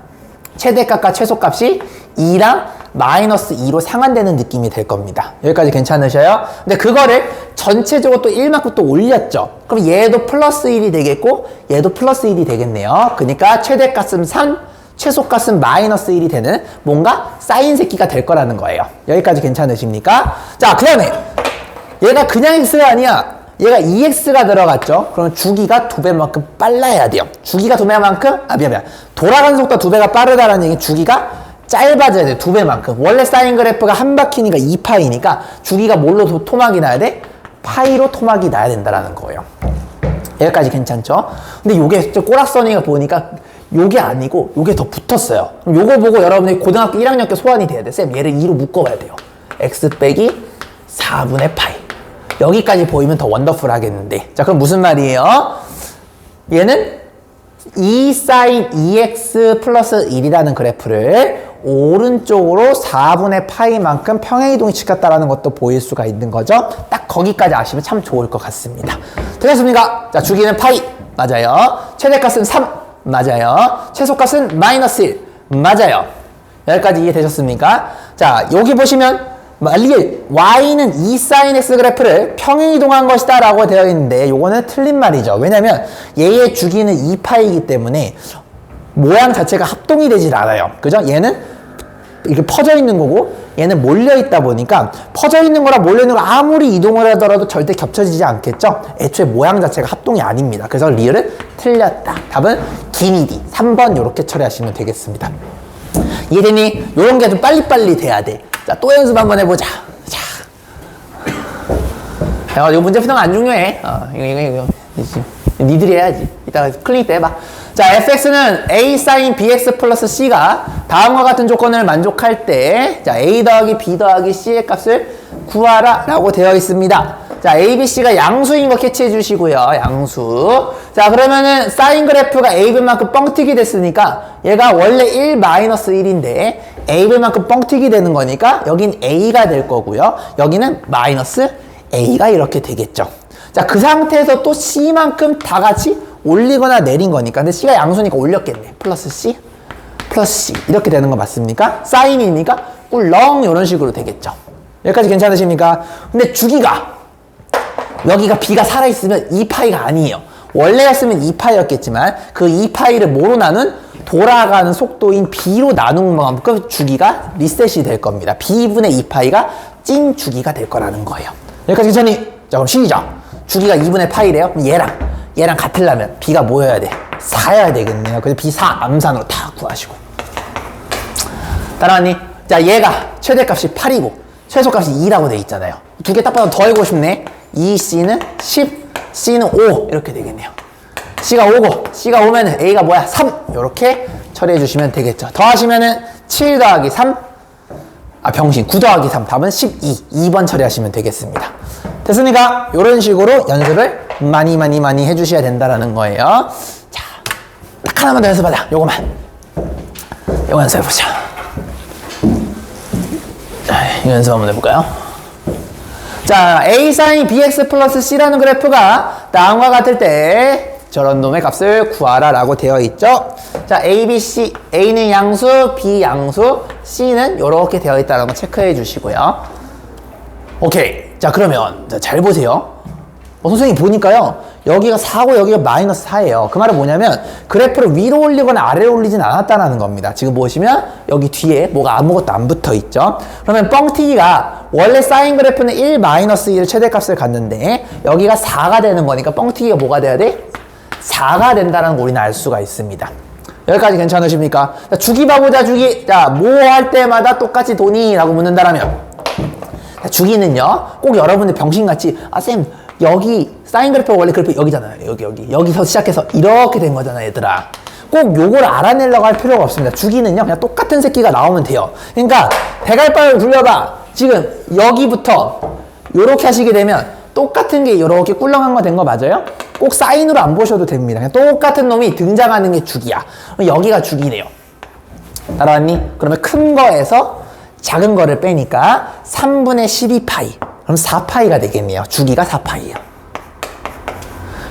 최대값과 최소값이 2랑 마이너스 2로 상환되는 느낌이 될 겁니다. 여기까지 괜찮으셔요? 근데 그거를 전체적으로 또 1만큼 또 올렸죠. 그럼 얘도 플러스 1이 되겠고 얘도 플러스 1이 되겠네요. 그러니까 최대값은 3, 최소값은 마이너스 1이 되는 뭔가 사인 새끼가 될 거라는 거예요. 여기까지 괜찮으십니까? 자, 그 다음에 얘가 그냥 x가 아니야. 얘가 2x가 들어갔죠. 그럼 주기가 2배만큼 빨라야 돼요. 주기가 2배만큼 미안 돌아가는 속도가 2배가 빠르다는 얘기는 주기가 짧아져야 돼. 2배만큼. 원래 사인 그래프가 한 바퀴니까 2파이니까 주기가 뭘로 토막이 나야 돼? 파이로 토막이 나야 된다라는 거예요. 여기까지 괜찮죠? 근데 요게 꼬락서니가 보니까 요게 아니고 요게 더 붙었어요. 그럼 요거 보고 여러분이 고등학교 1학년 때 소환이 돼야 돼. 쌤 얘를 2로 묶어봐야 돼요. x 빼기 4분의 파이. 여기까지 보이면 더 원더풀 하겠는데. 자, 그럼 무슨 말이에요? 얘는 2 sin 2x 플러스 1이라는 그래프를 오른쪽으로 4분의 파이만큼 평행이동이 시켰다라는 것도 보일 수가 있는 거죠. 딱 거기까지 아시면 참 좋을 것 같습니다. 되셨습니까? 자, 주기는 파이. 맞아요. 최대값은 3. 맞아요. 최소값은 마이너스 1. 맞아요. 여기까지 이해되셨습니까? 자, 여기 보시면 만약에 y는 2 sin x 그래프를 평행이동한 것이다 라고 되어 있는데 요거는 틀린 말이죠. 왜냐면 얘의 주기는 2파이이기 때문에 모양 자체가 합동이 되질 않아요. 그죠? 얘는 이렇게 퍼져 있는 거고 얘는 몰려 있다 보니까 퍼져 있는 거랑 몰려 있는 거 아무리 이동을 하더라도 절대 겹쳐지지 않겠죠? 애초에 모양 자체가 합동이 아닙니다. 그래서 리을은 틀렸다. 답은 기니디 3번 이렇게 처리하시면 되겠습니다. 이해되니? 요런 게 좀 빨리빨리 돼야 돼. 자, 또 연습 한번 해보자. 자. 야, 이거 문제 푸는 거 안 중요해. 이거. 니들이 해야지. 이따가 클릭 때 해봐. 자, fx는 a sin bx 플러스 c가 다음과 같은 조건을 만족할 때, 자, a 더하기 b 더하기 c의 값을 구하라 라고 되어 있습니다. 자, a, b, c가 양수인 거 캐치해 주시고요. 양수. 자, 그러면은 사인 그래프가 a분만큼 뻥튀기 됐으니까 얘가 원래 1 마이너스 1인데 a분만큼 뻥튀기 되는 거니까 여긴 a가 될 거고요. 여기는 마이너스 a가 이렇게 되겠죠. 자, 그 상태에서 또 c만큼 다 같이 올리거나 내린 거니까. 근데 c가 양수니까 올렸겠네. 플러스 c, 플러스 c. 이렇게 되는 거 맞습니까? 사인이니까 꿀렁 이런 식으로 되겠죠. 여기까지 괜찮으십니까? 근데 주기가 여기가 b가 살아있으면 2파이가 아니에요. 원래였으면 2파이였겠지만 그 2파이를 뭐로 나눈? 돌아가는 속도인 b로 나눈 만큼 주기가 리셋이 될 겁니다. b분의 2파이가 찐 주기가 될 거라는 거예요. 여기까지 괜찮니? 자, 그럼 시작. 주기가 2분의 파이래요. 그럼 얘랑 같으려면 b가 뭐여야 돼? 4여야 되겠네요. 그래서 b4 암산으로 다 구하시고. 따라왔니? 자, 얘가 최대값이 8이고 최소값이 2라고 돼 있잖아요. 두 개 딱 봐도 더해보고 싶네. 2c는 10, c는 5 이렇게 되겠네요. c가 5고 c가 5면은 a가 뭐야? 3 이렇게 처리해 주시면 되겠죠. 더하시면은 7 더하기 3 병신 9 더하기 3 답은 12 2번 처리하시면 되겠습니다. 됐습니까? 이런 식으로 연습을 많이 해주셔야 된다라는 거예요. 자, 딱 하나만 더 연습하자. 요거 연습해보자. 자, 이거 연습 한번 해볼까요? 자, a sin bx 플러스 c라는 그래프가 다음과 같을 때 저런 놈의 값을 구하라 라고 되어 있죠. 자, a, b, c, a는 양수, b 양수, c는 이렇게 되어 있다는 거 체크해 주시고요. 오케이. 자, 그러면 잘 보세요. 선생님이 보니까요, 여기가 4고 여기가 마이너스 4예요. 그 말은 뭐냐면 그래프를 위로 올리거나 아래로 올리진 않았다는 겁니다. 지금 보시면 여기 뒤에 뭐가 아무것도 안 붙어 있죠. 그러면 뻥튀기가 원래 사인 그래프는 1 마이너스 1 최대값을 갔는데 여기가 4가 되는 거니까 뻥튀기가 뭐가 돼야 돼? 4가 된다는 걸 우리는 알 수가 있습니다. 여기까지 괜찮으십니까? 자, 주기 봐보자. 주기. 자, 뭐 할 때마다 똑같이 돈이? 라고 묻는다라면 자, 주기는요 꼭 여러분들 병신같이 쌤 여기 사인 그래프가 원래 그래프 여기잖아요. 여기서 시작해서 이렇게 된 거잖아, 얘들아. 꼭 요걸 알아내려고 할 필요가 없습니다. 주기는요, 그냥 똑같은 새끼가 나오면 돼요. 그러니까 대갈방을 굴려봐. 지금 여기부터 요렇게 하시게 되면 똑같은 게 요렇게 꿀렁한 거 된 거 맞아요? 꼭 사인으로 안 보셔도 됩니다. 그냥 똑같은 놈이 등장하는 게 주기야. 여기가 주기네요. 따라왔니? 그러면 큰 거에서 작은 거를 빼니까 3분의 12파이. 그럼 4파이가 되겠네요. 주기가 4파이예요.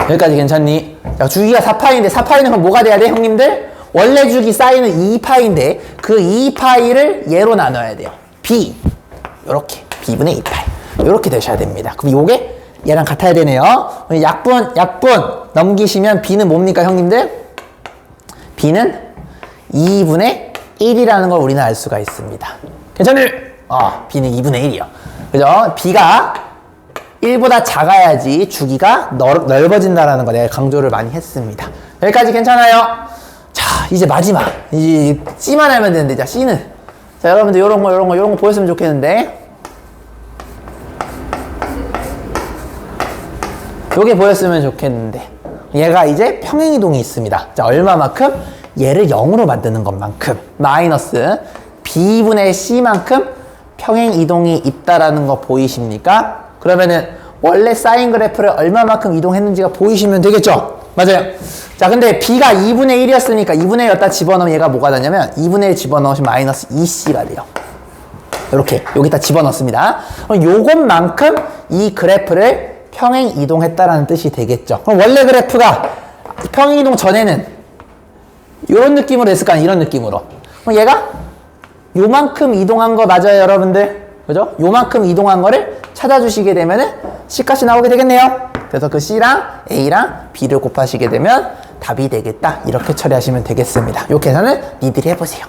여기까지 괜찮니? 자, 주기가 4파이인데 4파이는 그럼 뭐가 돼야 돼, 형님들? 원래 주기 사인은 2파이인데 그 2파이를 얘로 나눠야 돼요. B. 요렇게. B분의 2파이. 요렇게 되셔야 됩니다. 그럼 요게 얘랑 같아야 되네요. 약분 넘기시면 B는 뭡니까, 형님들? B는 2분의 1이라는 걸 우리는 알 수가 있습니다. 괜찮니? B는 2분의 1이요. 그죠? B가 1보다 작아야지 주기가 넓어진다라는 거 내가 강조를 많이 했습니다. 여기까지 괜찮아요? 자, 이제 마지막. 이제 C만 알면 되는데, 자, C는. 자, 여러분들 요런 거 보였으면 좋겠는데. 요게 보였으면 좋겠는데. 얘가 이제 평행이동이 있습니다. 자, 얼마만큼? 얘를 0으로 만드는 것만큼. 마이너스 B분의 C만큼 평행이동이 있다라는 거 보이십니까? 그러면은 원래 사인 그래프를 얼마만큼 이동했는지가 보이시면 되겠죠? 맞아요. 자, 근데 B가 2분의 1이었으니까 2분의 1 여기다 집어넣으면 얘가 뭐가 되냐면 2분의 1 집어넣으시면 마이너스 2C가 돼요. 이렇게 여기다 집어넣습니다. 그럼 요것만큼 이 그래프를 평행 이동했다라는 뜻이 되겠죠. 그럼 원래 그래프가 평행 이동 전에는 이런 느낌으로 됐을까? 이런 느낌으로. 그럼 얘가 요만큼 이동한 거 맞아요, 여러분들? 그죠? 요만큼 이동한 거를 찾아주시게 되면은 C값이 나오게 되겠네요. 그래서 그 C랑 A랑 B를 곱하시게 되면 답이 되겠다. 이렇게 처리하시면 되겠습니다. 요 계산을 니들이 해보세요.